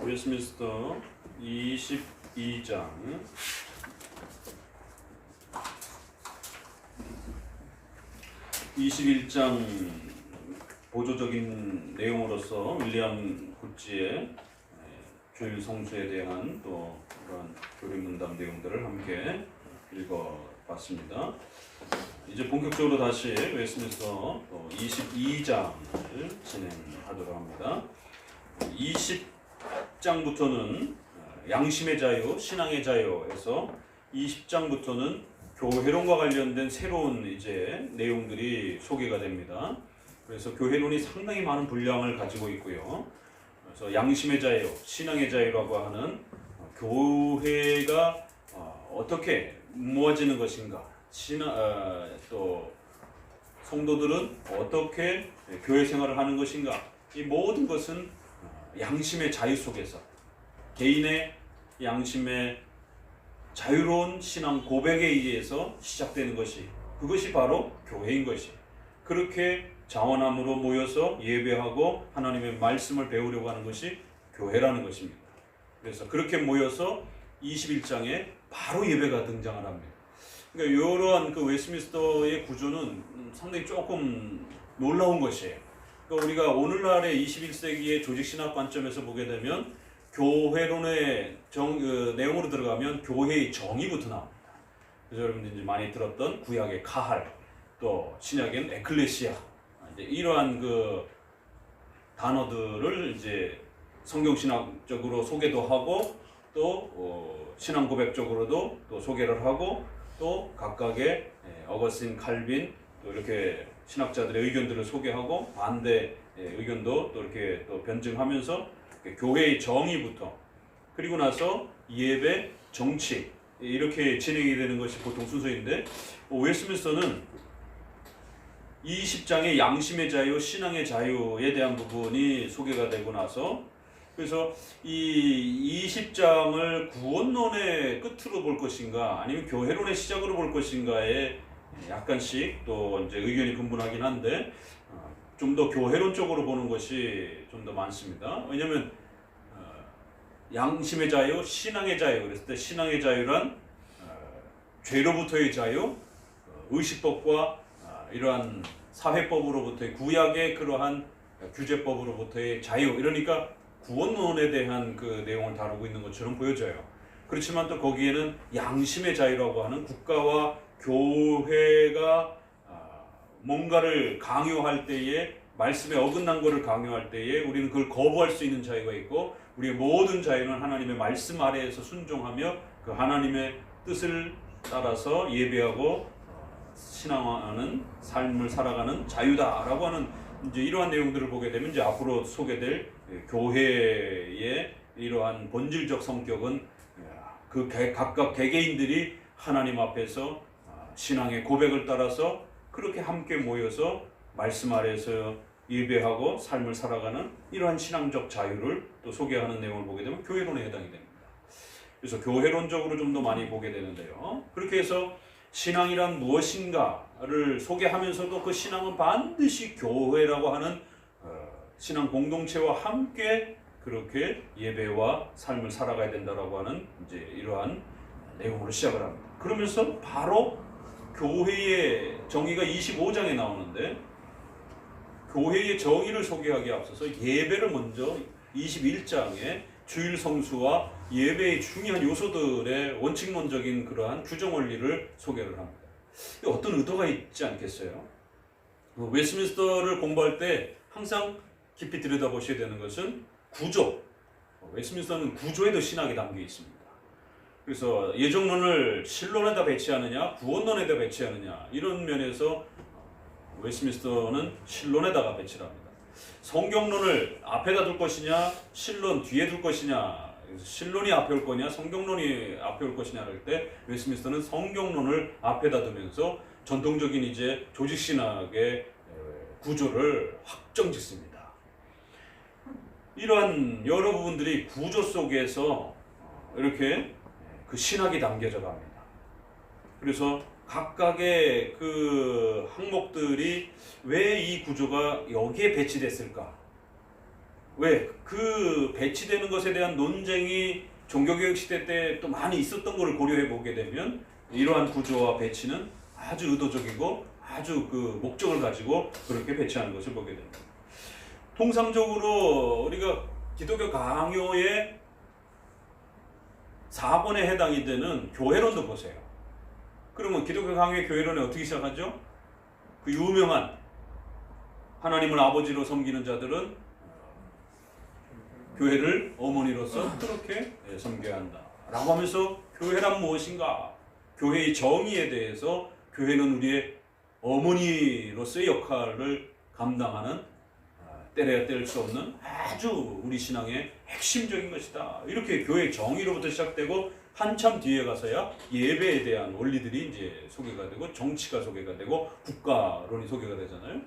웨스트민스터 22장 21장 보조적인 내용으로서 윌리엄 굿지의 교일 성수에 대한 또 그런 교리 문답 내용들을 함께 읽어봤습니다. 이제 본격적으로 다시 웨스트민스터 22장을 진행하도록 합니다. 20장부터는 양심의 자유, 신앙의 자유에서 20장부터는 교회론과 관련된 새로운 이제 내용들이 소개가 됩니다. 그래서 교회론이 상당히 많은 분량을 가지고 있고요. 그래서 양심의 자유, 신앙의 자유라고 하는 교회가 어떻게 모아지는 것인가, 또 성도들은 어떻게 교회 생활을 하는 것인가, 이 모든 것은 양심의 자유 속에서 개인의 양심의 자유로운 신앙 고백에 의해서 시작되는 것이, 그것이 바로 교회인 것이. 그렇게 자원함으로 모여서 예배하고 하나님의 말씀을 배우려고 하는 것이 교회라는 것입니다. 그래서 그렇게 모여서 21장에 바로 예배가 등장을 합니다. 그러니까 이러한 그 웨스트민스터의 구조는 상당히 조금 놀라운 것이에요. 그러니까 우리가 오늘날의 21세기의 조직신학 관점에서 보게 되면 교회론의 내용으로 들어가면 교회의 정의부터 나옵니다. 그래서 여러분들이 많이 들었던 구약의 카할, 또 신약엔 에클레시아, 이제 이러한 그 단어들을 이제 성경신학적으로 소개도 하고 또 신앙 고백적으로도 또 소개를 하고 또 각각의 어거스틴, 칼빈 또 이렇게 신학자들의 의견들을 소개하고 반대 의견도 또 이렇게 또 변증하면서 교회의 정의부터, 그리고 나서 예배, 정치, 이렇게 진행이 되는 것이 보통 순서인데, 웨스트민스터는 20장의 양심의 자유, 신앙의 자유에 대한 부분이 소개가 되고 나서, 그래서 이 20장을 구원론의 끝으로 볼 것인가 아니면 교회론의 시작으로 볼 것인가에 약간씩 또 이제 의견이 분분하긴 한데, 좀 더 교회론 쪽으로 보는 것이 좀 더 많습니다. 왜냐하면 양심의 자유, 신앙의 자유, 그랬을 때 신앙의 자유란 죄로부터의 자유, 의식법과 이러한 사회법으로부터의 구약의 그러한 규제법으로부터의 자유, 이러니까 구원론에 대한 그 내용을 다루고 있는 것처럼 보여져요. 그렇지만 또 거기에는 양심의 자유라고 하는 국가와 교회가 뭔가를 강요할 때에, 말씀에 어긋난 것을 강요할 때에 우리는 그걸 거부할 수 있는 자유가 있고, 우리의 모든 자유는 하나님의 말씀 아래에서 순종하며 그 하나님의 뜻을 따라서 예배하고 신앙하는 삶을 살아가는 자유다라고 하는 이제 이러한 내용들을 보게 되면, 이제 앞으로 소개될 교회의 이러한 본질적 성격은 그 각각 개개인들이 하나님 앞에서 신앙의 고백을 따라서 그렇게 함께 모여서 말씀 아래에서 예배하고 삶을 살아가는 이러한 신앙적 자유를 또 소개하는 내용을 보게 되면 교회론에 해당이 됩니다. 그래서 교회론적으로 좀 더 많이 보게 되는데요. 그렇게 해서 신앙이란 무엇인가를 소개하면서도 그 신앙은 반드시 교회라고 하는 신앙 공동체와 함께 그렇게 예배와 삶을 살아가야 된다라고 하는 이제 이러한 내용으로 시작을 합니다. 그러면서 바로 교회의 정의가 25장에 나오는데, 교회의 정의를 소개하기에 앞서서 예배를 먼저 21장에 주일 성수와 예배의 중요한 요소들의 원칙론적인 그러한 규정 원리를 소개를 합니다. 어떤 의도가 있지 않겠어요? 웨스트민스터를 공부할 때 항상 깊이 들여다보셔야 되는 것은 구조. 웨스트민스터는 구조에도 신학이 담겨 있습니다. 그래서 예정론을 신론에다 배치하느냐, 구원론에다 배치하느냐, 이런 면에서 웨스트민스터는 신론에다가 배치를 합니다. 성경론을 앞에다 둘 것이냐, 신론 뒤에 둘 것이냐, 신론이 앞에 올 거냐, 성경론이 앞에 올 것이냐 할 때 웨스트민스터는 성경론을 앞에다 두면서 전통적인 이제 조직신학의 구조를 확정짓습니다. 이러한 여러 부분들이 구조 속에서 이렇게 그 신학이 담겨져 갑니다. 그래서 각각의 그 항목들이 왜 이 구조가 여기에 배치됐을까? 왜? 그 배치되는 것에 대한 논쟁이 종교개혁 시대 때 또 많이 있었던 것을 고려해 보게 되면 이러한 구조와 배치는 아주 의도적이고 아주 그 목적을 가지고 그렇게 배치하는 것을 보게 됩니다. 통상적으로 우리가 기독교 강요의 4번에 해당이 되는 교회론도 보세요. 그러면 기독교 강요의 교회론이 어떻게 시작하죠? 그 유명한 하나님을 아버지로 섬기는 자들은 교회를 어머니로서 그렇게 섬겨야 한다 라고 하면서 교회란 무엇인가? 교회의 정의에 대해서 교회는 우리의 어머니로서의 역할을 감당하는 때려야 뗄 수 없는 아주 우리 신앙의 핵심적인 것이다. 이렇게 교회의 정의로부터 시작되고 한참 뒤에 가서야 예배에 대한 원리들이 이제 소개가 되고 정치가 소개가 되고 국가론이 소개가 되잖아요.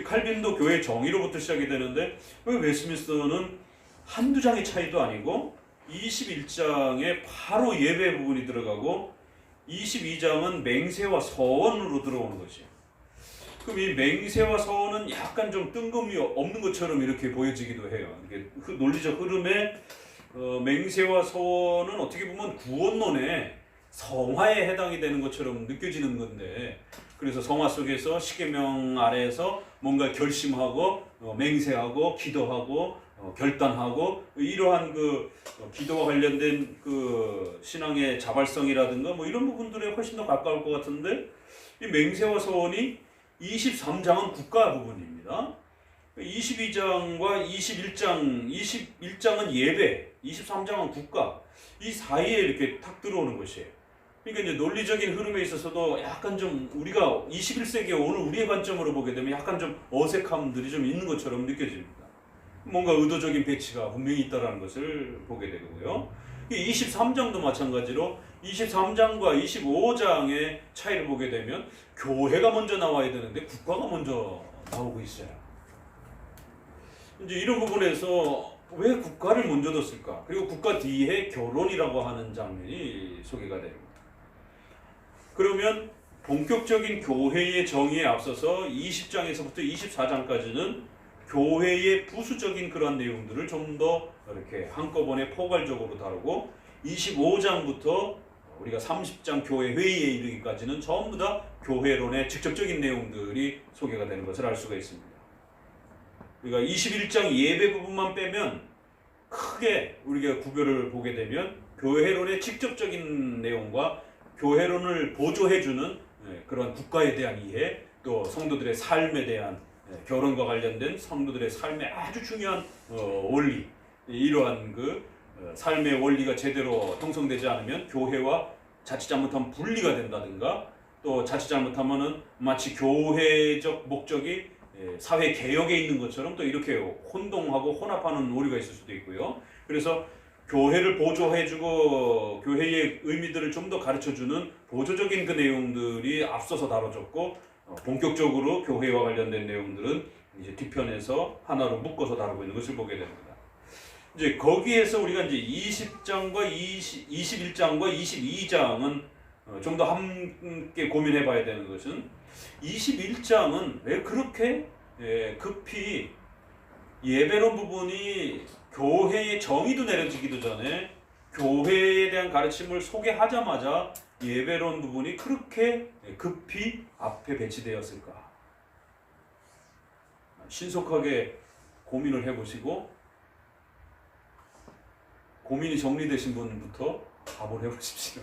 칼빈도 교회의 정의로부터 시작이 되는데 왜 웨스트민스터는 한두 장의 차이도 아니고 21장에 바로 예배 부분이 들어가고 22장은 맹세와 서원으로 들어오는 것이에요. 그럼 이 맹세와 서원은 약간 좀 뜬금이 없는 것처럼 이렇게 보여지기도 해요. 이렇게 논리적 흐름에 맹세와 서원은 어떻게 보면 구원론의 성화에 해당이 되는 것처럼 느껴지는 건데, 그래서 성화 속에서 십계명 아래에서 뭔가 결심하고 맹세하고 기도하고 결단하고 이러한 그 기도와 관련된 그 신앙의 자발성이라든가 뭐 이런 부분들에 훨씬 더 가까울 것 같은데, 이 맹세와 서원이 23장은 국가 부분입니다. 22장과 21장은 예배, 23장은 국가, 이 사이에 이렇게 탁 들어오는 것이에요. 그러니까 이제 논리적인 흐름에 있어서도 약간 좀 우리가 21세기에 오늘 우리의 관점으로 보게 되면 약간 좀 어색함들이 좀 있는 것처럼 느껴집니다. 뭔가 의도적인 배치가 분명히 있다는 것을 보게 되고요. 23장도 마찬가지로 23장과 25장의 차이를 보게 되면 교회가 먼저 나와야 되는데 국가가 먼저 나오고 있어요. 이제 이런 부분에서 왜 국가를 먼저 뒀을까? 그리고 국가 뒤에 결혼이라고 하는 장면이 소개가 됩니다. 그러면 본격적인 교회의 정의에 앞서서 20장에서부터 24장까지는 교회의 부수적인 그런 내용들을 좀 더 이렇게 한꺼번에 포괄적으로 다루고 25장부터 우리가 30장 교회 회의에 이르기까지는 전부 다 교회론의 직접적인 내용들이 소개가 되는 것을 알 수가 있습니다. 그러니까 21장 예배 부분만 빼면 크게 우리가 구별을 보게 되면 교회론의 직접적인 내용과 교회론을 보조해주는 그런 국가에 대한 이해, 또 성도들의 삶에 대한 결혼과 관련된 성도들의 삶의 아주 중요한 원리, 이러한 그 삶의 원리가 제대로 형성되지 않으면 교회와 자칫 잘못하면 분리가 된다든가, 또 자칫 잘못하면은 마치 교회적 목적이 사회 개혁에 있는 것처럼 또 이렇게 혼동하고 혼합하는 오류가 있을 수도 있고요. 그래서 교회를 보조해주고 교회의 의미들을 좀 더 가르쳐주는 보조적인 그 내용들이 앞서서 다뤄졌고, 본격적으로 교회와 관련된 내용들은 이제 뒤편에서 하나로 묶어서 다루고 있는 것을 보게 됩니다. 이제 거기에서 우리가 이제 20장과 21장과 22장은 좀 더 함께 고민해 봐야 되는 것은, 21장은 왜 그렇게 급히 예배론 부분이 교회의 정의도 내려지기도 전에 교회에 대한 가르침을 소개하자마자 예배론 부분이 그렇게 급히 앞에 배치되었을까? 신속하게 고민을 해보시고, 고민이 정리되신 분부터 답을 해보십시오.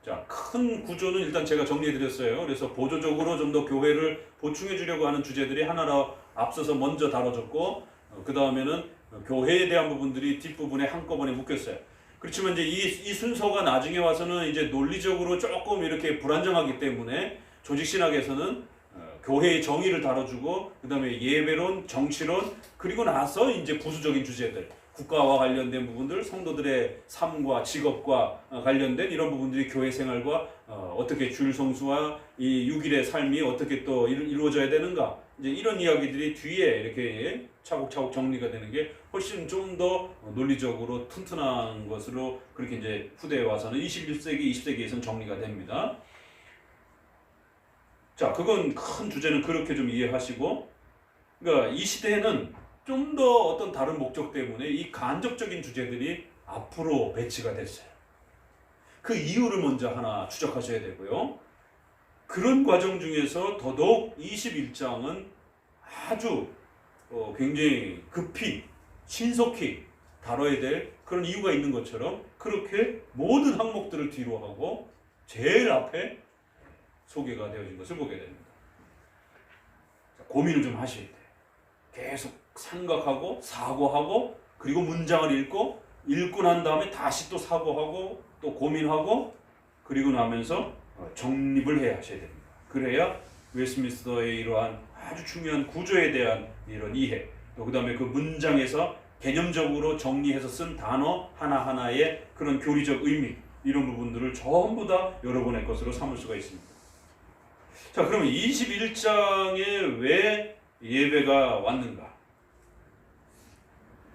자, 큰 구조는 일단 제가 정리해드렸어요. 그래서 보조적으로 좀 더 교회를 보충해 주려고 하는 주제들이 하나로 앞서서 먼저 다뤄졌고, 그 다음에는 교회에 대한 부분들이 뒷부분에 한꺼번에 묶였어요. 그렇지만 이제 이 순서가 나중에 와서는 이제 논리적으로 조금 이렇게 불안정하기 때문에 조직신학에서는 교회의 정의를 다뤄주고, 그 다음에 예배론, 정치론, 그리고 나서 이제 부수적인 주제들, 국가와 관련된 부분들, 성도들의 삶과 직업과 관련된 이런 부분들이 교회 생활과 어떻게 주일 성수와 이 6일의 삶이 어떻게 또 이루어져야 되는가, 이제 이런 이야기들이 뒤에 이렇게 차곡차곡 정리가 되는 게 훨씬 좀 더 논리적으로 튼튼한 것으로 그렇게 이제 후대에 와서는 21세기, 20세기에서는 정리가 됩니다. 자, 그건 큰 주제는 그렇게 좀 이해하시고, 그러니까 이 시대에는 좀 더 어떤 다른 목적 때문에 이 간접적인 주제들이 앞으로 배치가 됐어요. 그 이유를 먼저 하나 추적하셔야 되고요. 그런 과정 중에서 더더욱 21장은 아주 굉장히 급히 신속히 다뤄야 될 그런 이유가 있는 것처럼 그렇게 모든 항목들을 뒤로 하고 제일 앞에 소개가 되어진 것을 보게 됩니다. 고민을 좀 하셔야 돼요. 계속 생각하고 사고하고 그리고 문장을 읽고 난 다음에 다시 또 사고하고 또 고민하고 그리고 나면서 정립을 해야 하셔야 됩니다. 그래야 웨스트민스터의 이러한 아주 중요한 구조에 대한 이런 이해, 또 그다음에 그 문장에서 개념적으로 정리해서 쓴 단어 하나하나의 그런 교리적 의미, 이런 부분들을 전부 다 여러분의 것으로 삼을 수가 있습니다. 자, 그러면 21장에 왜 예배가 왔는가?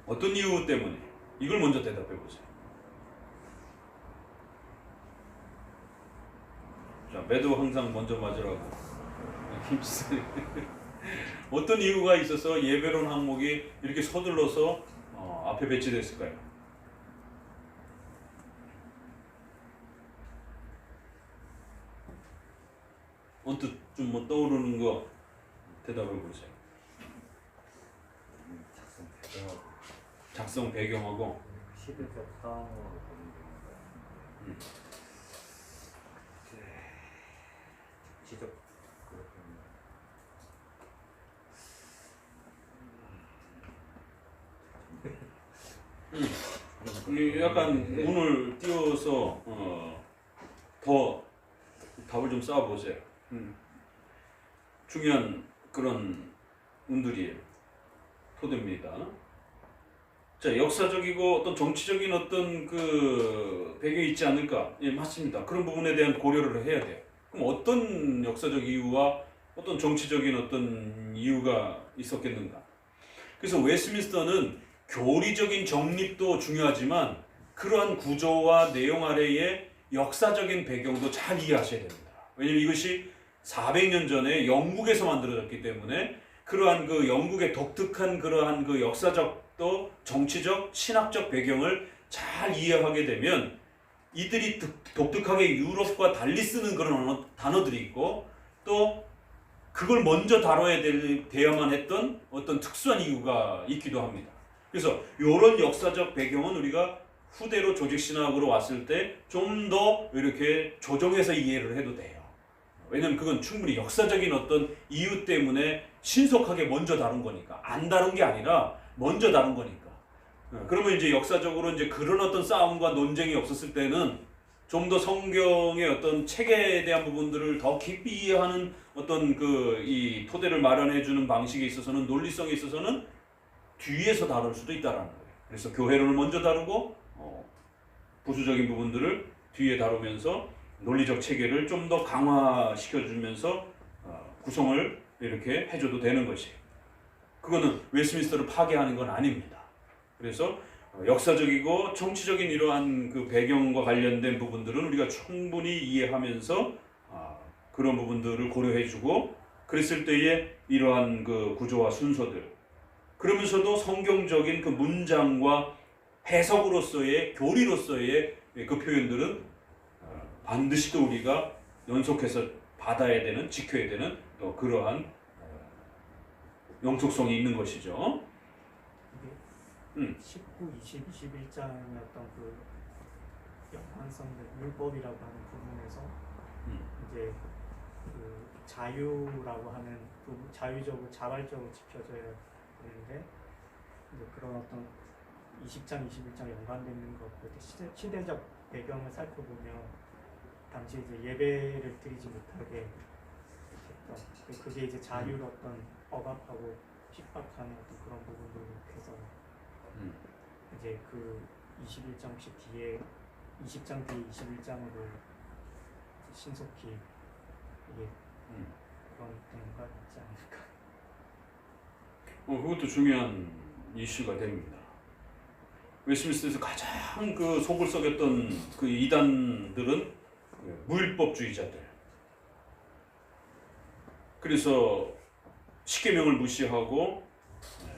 어떤 이유 때문에? 이걸 먼저 대답해 보세요. 자, 매도 항상 먼저 맞으라고. 김지선이. 어떤 이유가 있어서 예배론 항목이 이렇게 서둘러서 앞에 배치됐을까요? 언뜻 좀 뭐 떠오르는 거 대답해 보세요. 작성 배경하고 시대적 상황으로 보는 거예요. 지적 약간 운을 띄워서 더 답을 좀 쌓아보세요. 중요한 그런 운들이에요. 토대입니다. 자, 역사적이고 어떤 정치적인 어떤 그 배경이 있지 않을까? 예, 맞습니다. 그런 부분에 대한 고려를 해야 돼요. 그럼 어떤 역사적 이유와 어떤 정치적인 어떤 이유가 있었겠는가? 그래서 웨스트민스터는 교리적인 정립도 중요하지만 그러한 구조와 내용 아래의 역사적인 배경도 잘 이해하셔야 됩니다. 왜냐하면 이것이 400년 전에 영국에서 만들어졌기 때문에 그러한 그 영국의 독특한 그러한 그 역사적 또 정치적 신학적 배경을 잘 이해하게 되면 이들이 독특하게 유럽과 달리 쓰는 그런 단어들이 있고 또 그걸 먼저 다뤄야 돼야만 했던 어떤 특수한 이유가 있기도 합니다. 그래서 이런 역사적 배경은 우리가 후대로 조직신학으로 왔을 때 좀 더 이렇게 조정해서 이해를 해도 돼요. 왜냐면 그건 충분히 역사적인 어떤 이유 때문에 신속하게 먼저 다룬 거니까. 안 다룬 게 아니라 먼저 다룬 거니까. 그러면 이제 역사적으로 이제 그런 어떤 싸움과 논쟁이 없었을 때는 좀 더 성경의 어떤 책에 대한 부분들을 더 깊이 이해하는 어떤 그 이 토대를 마련해 주는 방식에 있어서는 논리성에 있어서는 뒤에서 다룰 수도 있다라는 거예요. 그래서 교회론을 먼저 다루고 부수적인 부분들을 뒤에 다루면서 논리적 체계를 좀 더 강화시켜주면서 구성을 이렇게 해줘도 되는 것이에요. 그거는 웨스트민스터를 파괴하는 건 아닙니다. 그래서 역사적이고 정치적인 이러한 그 배경과 관련된 부분들은 우리가 충분히 이해하면서 그런 부분들을 고려해주고 그랬을 때에 이러한 그 구조와 순서들 그러면서도 성경적인 그 문장과 해석으로서의 교리로서의 그 표현들은 반드시 또 우리가 연속해서 받아야 되는 지켜야 되는 또 그러한 영속성이 있는 것이죠. 19, 20, 21장의 어떤 그 연관성들 율법이라고 하는 부분에서 이제 그 자유라고 하는 자유적으로 자발적으로 지켜져야 되는데 이제 그런 어떤 20장, 21장 연관되는 것들 시대적 배경을 살펴보면 당시 이제 예배를 드리지 못하게 했던 그게 이제 자유를 어떤 억압하고 핍박하는 어떤 그런 부분들을 해서 이제 그 21장 혹시 뒤에 20장 뒤에 21장으로 신속히 이게 그런 경우가 있지 않을까? 그것도 중요한 이슈가 됩니다. 웨스트민스터에서 가장 그 속을 썩였던 그 이단들은 무율법주의자들. 그래서 십계명을 무시하고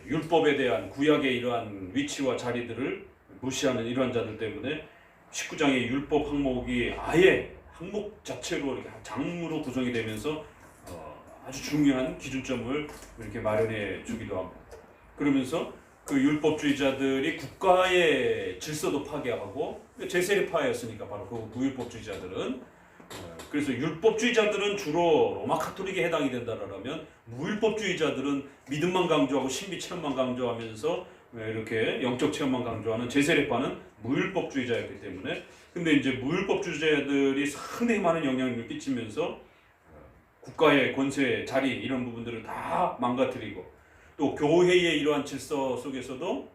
율법에 대한 구약의 이러한 위치와 자리들을 무시하는 이러한 자들 때문에 19장의 율법 항목이 아예 항목 자체로 이렇게 장으로 구성이 되면서 아주 중요한 기준점을 이렇게 마련해 주기도 합니다. 그러면서 그 율법주의자들이 국가의 질서도 파괴하고 제세례파였으니까 바로 그 무율법주의자들은 그래서 율법주의자들은 주로 로마 카톨릭에 해당이 된다라면 무율법주의자들은 믿음만 강조하고 신비 체험만 강조하면서 이렇게 영적 체험만 강조하는 제세례파는 무율법주의자였기 때문에 근데 이제 무율법주의자들이 상당히 많은 영향을 끼치면서 국가의 권세, 자리 이런 부분들을 다 망가뜨리고 또 교회의 이러한 질서 속에서도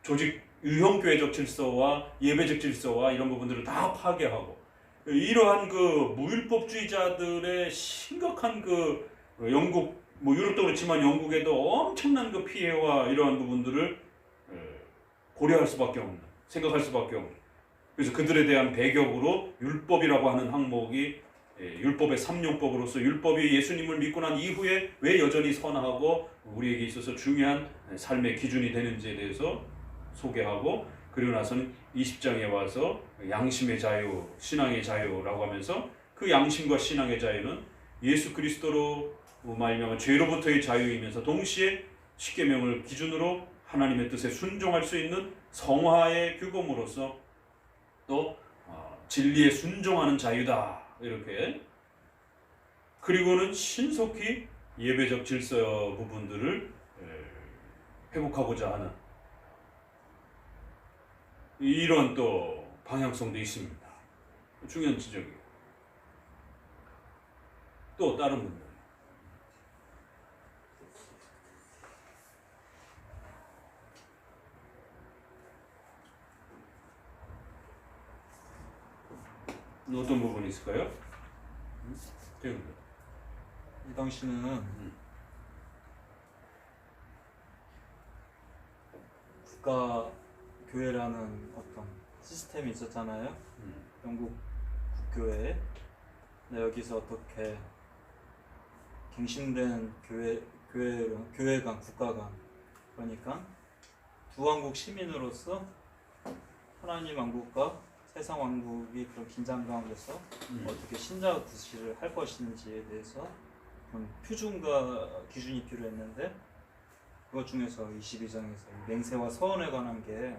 조직 유형교회적 질서와 예배적 질서와 이런 부분들을 다 파괴하고 이러한 그 무율법주의자들의 심각한 그 영국 뭐 유럽도 그렇지만 영국에도 엄청난 그 피해와 이러한 부분들을 고려할 수밖에 없는 생각할 수밖에 없는 그래서 그들에 대한 배격으로 율법이라고 하는 항목이 율법의 삼용법으로서 율법이 예수님을 믿고 난 이후에 왜 여전히 선하고 우리에게 있어서 중요한 삶의 기준이 되는지에 대해서 소개하고 그리고 나서는 20장에 와서 양심의 자유, 신앙의 자유라고 하면서 그 양심과 신앙의 자유는 예수 그리스도로 말미암아 죄로부터의 자유이면서 동시에 십계명을 기준으로 하나님의 뜻에 순종할 수 있는 성화의 규범으로서 또 진리에 순종하는 자유다 이렇게 그리고는 신속히 예배적 질서 부분들을 회복하고자 하는 이런 또 방향성도 있습니다. 중요한 지적이에요. 또 다른 분들. 어떤 부분이 있을까요? 이 당시는 국가 교회라는 어떤 시스템이 있었잖아요. 영국 국교회에. 근데 여기서 어떻게 갱신된 교회 간 국가 간 그러니까 두 왕국 시민으로서 하나님 왕국과 세상 왕국이 그런 긴장 가운데서 어떻게 신자 구실을 할 것인지에 대해서 그런 표준과 기준이 필요했는데 그것 중에서 22장에서 맹세와 서원에 관한 게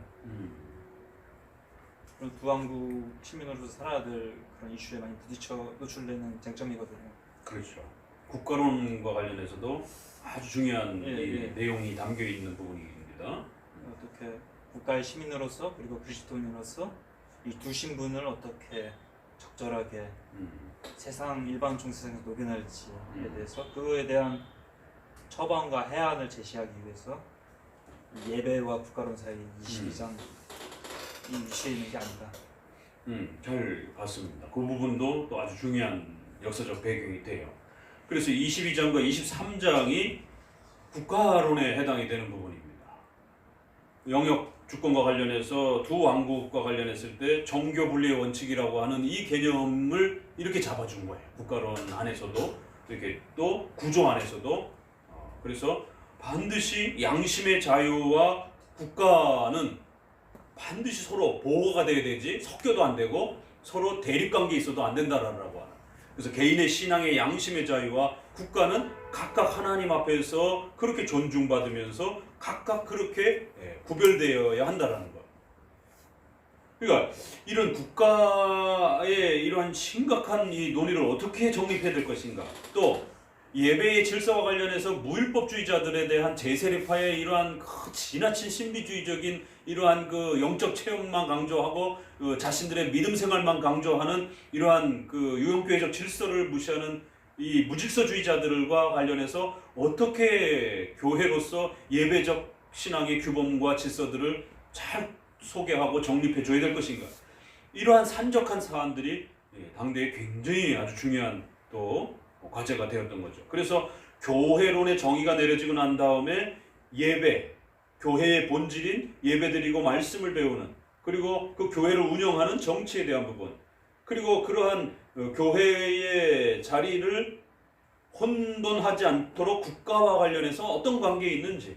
그런 두 왕국 시민으로서 살아야 될 그런 이슈에 많이 부딪혀 노출되는 쟁점이거든요. 그렇죠. 국가론과 관련해서도 아주 중요한 내용이 담겨 있는 부분입니다. 어떻게 국가의 시민으로서 그리고 그리스도인으로서 이 두 신분을 어떻게 적절하게 세상 일반 종세상에서 녹여낼지에 대해서 그에 대한 처방과 해안을 제시하기 위해서 예배와 국가론 사이 22장 이 위치에 있는 게 아닌가. 잘 봤습니다. 그 부분도 또 아주 중요한 역사적 배경이 돼요. 그래서 22장과 23장이 국가론에 해당이 되는 부분입니다. 영역 주권과 관련해서 두 왕국과 관련했을 때 정교 분리의 원칙이라고 하는 이 개념을 이렇게 잡아준 거예요. 국가론 안에서도 이렇게 또 구조 안에서도 그래서 반드시 양심의 자유와 국가는 반드시 서로 보호가 돼야 되지 섞여도 안 되고 서로 대립관계에 있어도 안 된다라고 하는 그래서 개인의 신앙의 양심의 자유와 국가는 각각 하나님 앞에서 그렇게 존중받으면서 각각 그렇게 구별되어야 한다라는 것. 그러니까 이런 국가의 이러한 심각한 이 논의를 어떻게 정립해야 될 것인가. 또 예배의 질서와 관련해서 무율법주의자들에 대한 제세례파의 이러한 지나친 신비주의적인 이러한 그 영적 체험만 강조하고 자신들의 믿음 생활만 강조하는 이러한 그 유형교회적 질서를 무시하는 이 무질서주의자들과 관련해서 어떻게 교회로서 예배적 신앙의 규범과 질서들을 잘 소개하고 정립해 줘야 될 것인가. 이러한 산적한 사안들이 당대에 굉장히 아주 중요한 또 과제가 되었던 거죠. 그래서 교회론의 정의가 내려지고 난 다음에 예배, 교회의 본질인 예배드리고 말씀을 배우는 그리고 그 교회를 운영하는 정치에 대한 부분 그리고 그러한 교회의 자리를 혼돈하지 않도록 국가와 관련해서 어떤 관계에 있는지,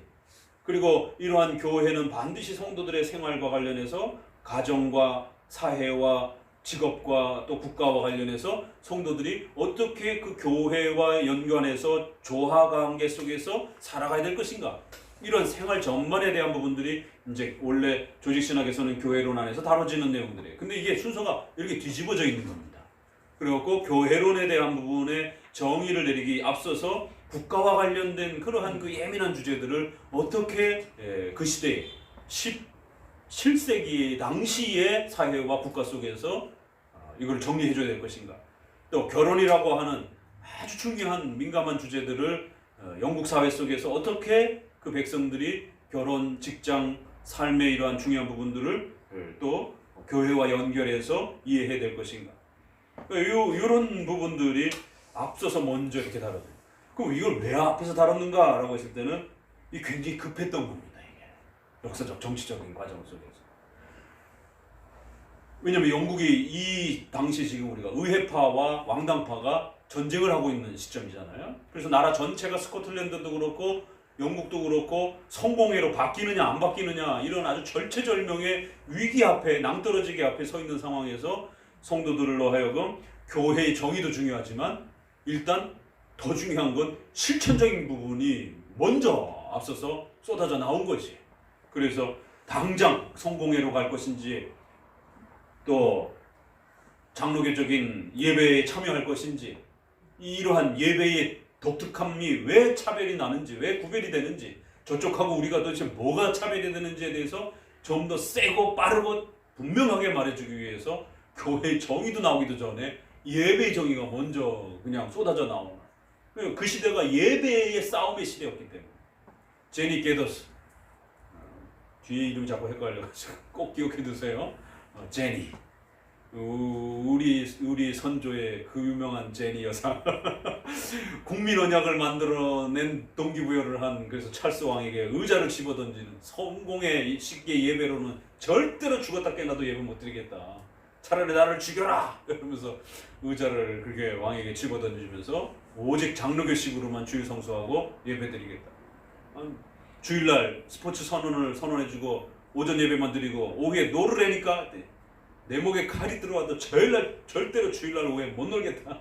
그리고 이러한 교회는 반드시 성도들의 생활과 관련해서 가정과 사회와 직업과 또 국가와 관련해서 성도들이 어떻게 그 교회와 연관해서 조화 관계 속에서 살아가야 될 것인가, 이런 생활 전반에 대한 부분들이 이제 원래 조직신학에서는 교회론 안에서 다뤄지는 내용들이에요. 근데 이게 순서가 이렇게 뒤집어져 있는 겁니다. 그래갖고 교회론에 대한 부분에 정의를 내리기 앞서서 국가와 관련된 그러한 그 예민한 주제들을 어떻게 그 시대에 17세기 당시의 사회와 국가 속에서 이걸 정리해줘야 될 것인가, 또 결혼이라고 하는 아주 중요한 민감한 주제들을 영국 사회 속에서 어떻게 그 백성들이 결혼, 직장, 삶의 이러한 중요한 부분들을 또 교회와 연결해서 이해해야 될 것인가, 이런 부분들이 앞서서 먼저 이렇게 다뤄져요. 그럼 이걸 왜 앞에서 다뤘는가라고 했을 때는 이 굉장히 급했던 겁니다. 이게 역사적 정치적인 과정 속에서. 왜냐하면 영국이 이 당시 지금 우리가 의회파와 왕당파가 전쟁을 하고 있는 시점이잖아요. 그래서 나라 전체가 스코틀랜드도 그렇고 영국도 그렇고 성공회로 바뀌느냐 안 바뀌느냐 이런 아주 절체절명의 위기 앞에, 낭떠러지기 앞에 서 있는 상황에서 성도들로 하여금 교회의 정의도 중요하지만 일단 더 중요한 건 실천적인 부분이 먼저 앞서서 쏟아져 나온 거지. 그래서 당장 성공회로 갈 것인지, 또 장로교적인 예배에 참여할 것인지, 이러한 예배의 독특함이 왜 차별이 나는지, 왜 구별이 되는지, 저쪽하고 우리가 도대체 뭐가 차별이 되는지에 대해서 좀 더 세고 빠르고 분명하게 말해주기 위해서 교회의 정의도 나오기도 전에 예배의 정의가 먼저 그냥 쏟아져 나오는, 그 시대가 예배의 싸움의 시대였기 때문에. 제니 게더스, 뒤에 이름이 자꾸 헷갈려가지고 꼭 기억해 두세요. 제니, 우리 선조의 그 유명한 제니 여사. 국민 언약을 만들어낸 동기부여를 한, 그래서 찰스 왕에게 의자를 집어던지는, 성공의 쉽게 예배로는 절대로 죽었다 깨나도 예배 못 드리겠다, 차라리 나를 죽여라 이러면서 의자를 그렇게 왕에게 집어던지면서 오직 장로교식으로만 주일 성수하고 예배 드리겠다. 주일날 스포츠 선언을 선언해주고 오전 예배만 드리고 오후에 놀으라니까 내 목에 칼이 들어와도 절대로 주일날 오후에 못 놀겠다.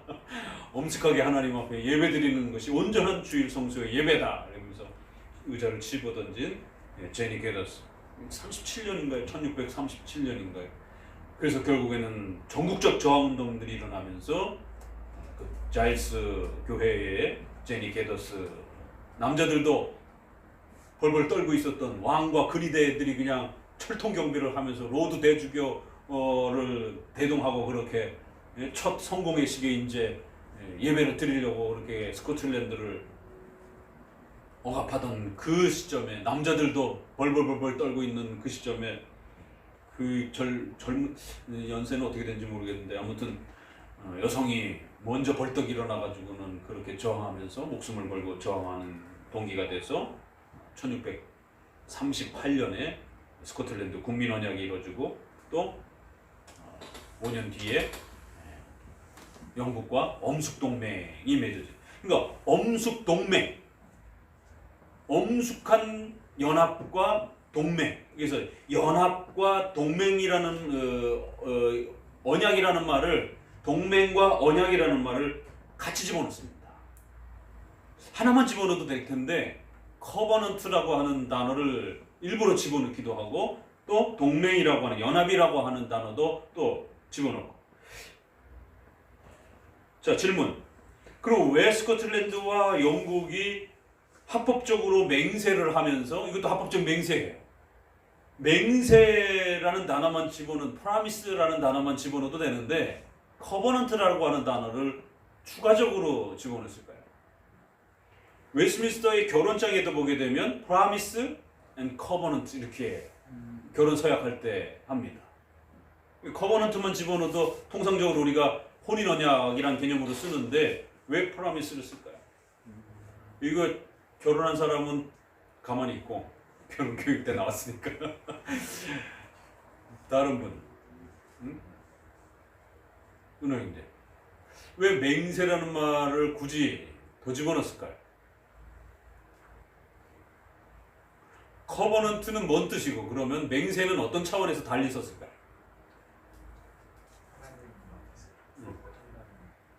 엄숙하게 하나님 앞에 예배 드리는 것이 온전한 주일 성수의 예배다. 이러면서 의자를 집어던진 제니 게더스. 37년인가요? 1637년인가요? 그래서 결국에는 전국적 저항운동들이 일어나면서 그 자일스 교회의 제니 게더스, 남자들도 벌벌 떨고 있었던 왕과 그리대들이 그냥 철통 경비를 하면서 로드 대주교를 대동하고 그렇게 첫 성공의 시기에 이제 예배를 드리려고 그렇게 스코틀랜드를 억압하던 그 시점에, 남자들도 벌벌 떨고 있는 그 시점에, 그 젊은 연세는 어떻게 되는지 모르겠는데 아무튼 여성이 먼저 벌떡 일어나가지고는 그렇게 저항하면서 목숨을 걸고 저항하는 동기가 돼서 1638년에 스코틀랜드 국민 언약이 이루어지고 또 5년 뒤에 영국과 엄숙동맹이 맺어져요. 그러니까 엄숙동맹, 엄숙한 연합과 동맹. 그래서 연합과 동맹이라는 언약이라는 말을, 동맹과 언약이라는 말을 같이 집어넣습니다. 하나만 집어넣어도 될 텐데 커버넌트라고 하는 단어를 일부러 집어넣기도 하고 또 동맹이라고 하는, 연합이라고 하는 단어도 또 집어넣고. 자, 질문. 그리고 왜 스코틀랜드와 영국이 합법적으로 맹세를 하면서, 이것도 합법적 맹세예요. 맹세라는 단어만 집어넣은, 프라미스라는 단어만 집어넣어도 되는데 커버넌트라고 하는 단어를 추가적으로 집어넣었을까요? 웨스트민스터의 결혼장에도 보게 되면 프라미스 앤 커버넌트 이렇게 결혼 서약할 때 합니다. 커버넌트만 집어넣어도 통상적으로 우리가 혼인 언약이란 개념으로 쓰는데 왜 프라미스를 쓸까요? 이거 결혼한 사람은 가만히 있고 결혼 교육 때 나왔으니까. 다른 분, 은호인데 왜 맹세라는 말을 굳이 더 집어넣었을까요? 커버넌트는 뭔 뜻이고 그러면 맹세는 어떤 차원에서 달리 썼을까요?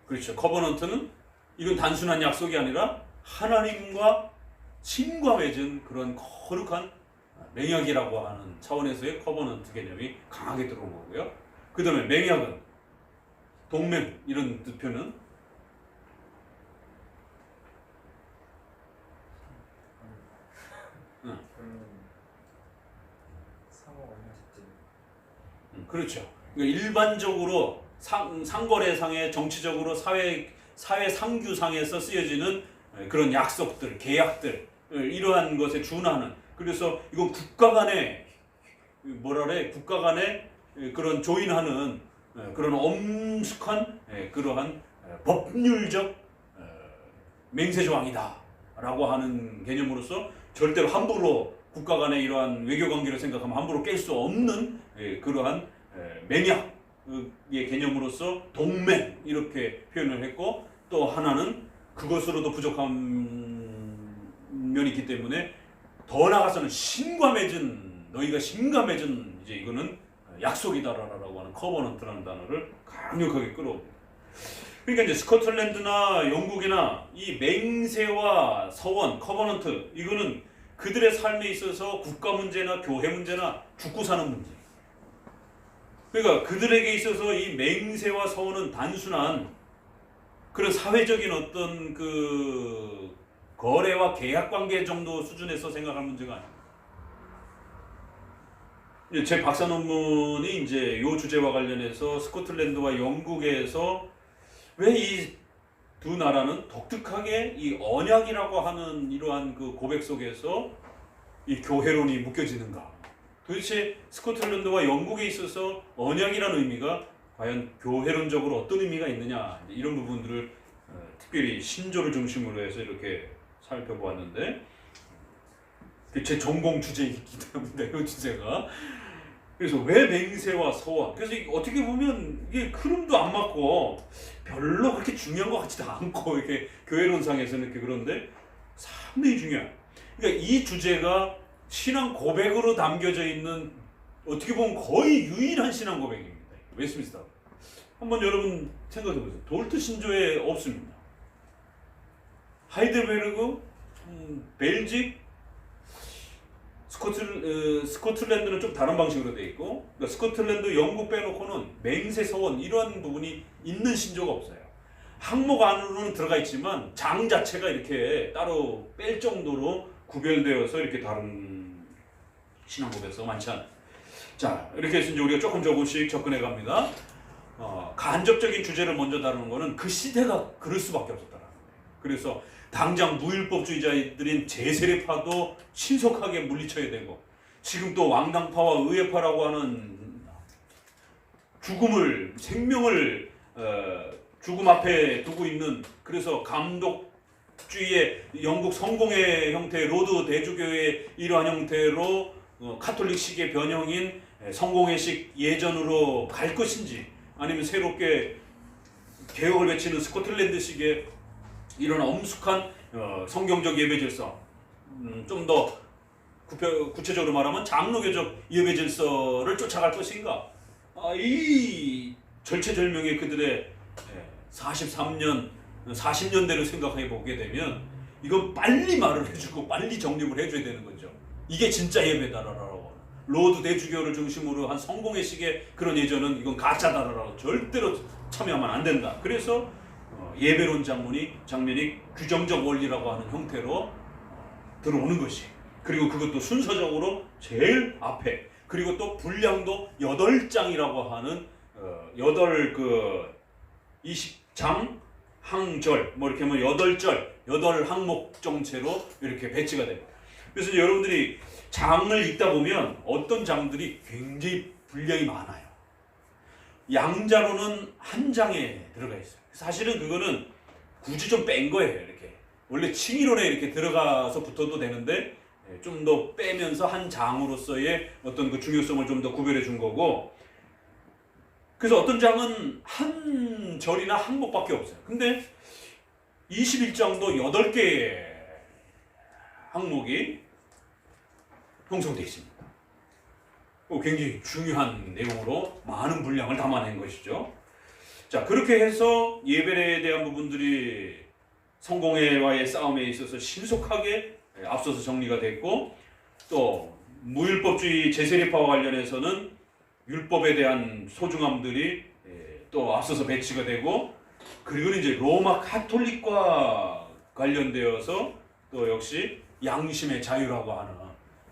그렇죠. 커버넌트는 이건 단순한 약속이 아니라 하나님과 신과 맺은 그런 거룩한 맹약이라고 하는 차원에서의 커버넌트 개념이 강하게 들어온 거고요. 그 다음에 맹약은 동맹 이런 뜻표는 그렇죠. 그러니까 일반적으로 상거래상의 정치적으로 사회 상규상에서 쓰여지는 그런 약속들, 계약들 이러한 것에 준하는 그래서 이건 국가 간의 국가 간의 그런 조인하는 그런 엄숙한 그러한 법률적 맹세 조항이다라고 하는 개념으로서 절대로 함부로 국가 간의 이러한 외교 관계를 생각하면 함부로 깰 수 없는 그러한 맹약의 개념으로서 동맹 이렇게 표현을 했고 또 하나는 그것으로도 부족한 면이 있기 때문에 더 나아가서는 신과 맺은 너희가 신과 맺은 이제 이거는 약속이다라고 하는 커버넌트라는 단어를 강력하게 끌어옵니다. 그러니까 이제 스코틀랜드나 영국이나 이 맹세와 서원 커버넌트 이거는 그들의 삶에 있어서 국가 문제나 교회 문제나 죽고 사는 문제. 그러니까 그들에게 있어서 이 맹세와 서원은 단순한 그런 사회적인 어떤 그 거래와 계약 관계 정도 수준에서 생각할 문제가 아닙니다. 제 박사 논문이 이제 이 주제와 관련해서 스코틀랜드와 영국에서 왜 이 두 나라는 독특하게 이 언약이라고 하는 이러한 그 고백 속에서 이 교회론이 묶여지는가? 도대체 스코틀랜드와 영국에 있어서 언약이라는 의미가 과연 교회론적으로 어떤 의미가 있느냐 이런 부분들을 특별히 신조를 중심으로 해서 이렇게 살펴보았는데 제 전공 주제이기 때문에 이 주제가 그래서 왜 맹세와 서원 그래서 어떻게 보면 이게 흐름도 안 맞고 별로 그렇게 중요한 것 같지도 않고 이렇게 교회론상에서는 이렇게 그런데 상당히 중요해요. 그러니까 이 주제가 신앙 고백으로 담겨져 있는 어떻게 보면 거의 유일한 신앙 고백입니다. 웨스트민스터. 한번 여러분 생각해 보세요. 돌트 신조에 없습니다. 하이델베르그, 벨직, 스코틀랜드는 좀 다른 방식으로 되어 있고 그러니까 스코틀랜드, 영국 빼놓고는 맹세, 서원 이런 부분이 있는 신조가 없어요. 항목 안으로는 들어가 있지만 장 자체가 이렇게 따로 뺄 정도로 구별되어서 이렇게 다른 신앙 고백서가 많지 않아요. 자, 이렇게 해서 이제 우리가 조금씩 접근해 갑니다. 간접적인 주제를 먼저 다루는 거는 그 시대가 그럴 수밖에 없었다라는 거예요. 그래서 당장 무율법주의자들인 제세례파도 신속하게 물리쳐야 되고 지금 또 왕당파와 의회파라고 하는 생명을 죽음 앞에 두고 있는 그래서 감독주의의 영국 성공의 형태 로드 대주교의 이러한 형태로 카톨릭식의 변형인 성공회식 예전으로 갈 것인지 아니면 새롭게 개혁을 외치는 스코틀랜드식의 이런 엄숙한 성경적 예배 질서 좀 더 구체적으로 말하면 장로교적 예배 질서를 쫓아갈 것인가 이 절체절명의 그들의 40년대를 생각해 보게 되면 이건 빨리 말을 해주고 빨리 정립을 해줘야 되는 거죠. 이게 진짜 예배다라고 로드 대주교를 중심으로 한 성공회식의 그런 예전은 이건 가짜다라고 절대로 참여하면 안 된다. 그래서 예배론 장면이 규정적 원리라고 하는 형태로 들어오는 것이 그리고 그것도 순서적으로 제일 앞에 그리고 또 분량도 8장이라고 하는 20장 항절 뭐 이렇게 하면 8절 8항목 정체로 이렇게 배치가 됩니다. 그래서 이제 여러분들이 장을 읽다 보면 어떤 장들이 굉장히 분량이 많아요. 양자로는 한 장에 들어가 있어요. 사실은 그거는 굳이 좀 뺀 거예요. 이렇게 원래 칭의론에 이렇게 들어가서 붙어도 되는데 좀 더 빼면서 한 장으로서의 어떤 그 중요성을 좀 더 구별해 준 거고 그래서 어떤 장은 한 절이나 항목밖에 없어요. 근데 21장도 8개의 항목이 형성되어 있습니다. 굉장히 중요한 내용으로 많은 분량을 담아낸 것이죠. 자, 그렇게 해서 예배에 대한 부분들이 성공회와의 싸움에 있어서 신속하게 앞서서 정리가 됐고, 또 무율법주의 제세례파와 관련해서는 율법에 대한 소중함들이 또 앞서서 배치가 되고, 그리고 이제 로마 카톨릭과 관련되어서 또 역시 양심의 자유라고 하는,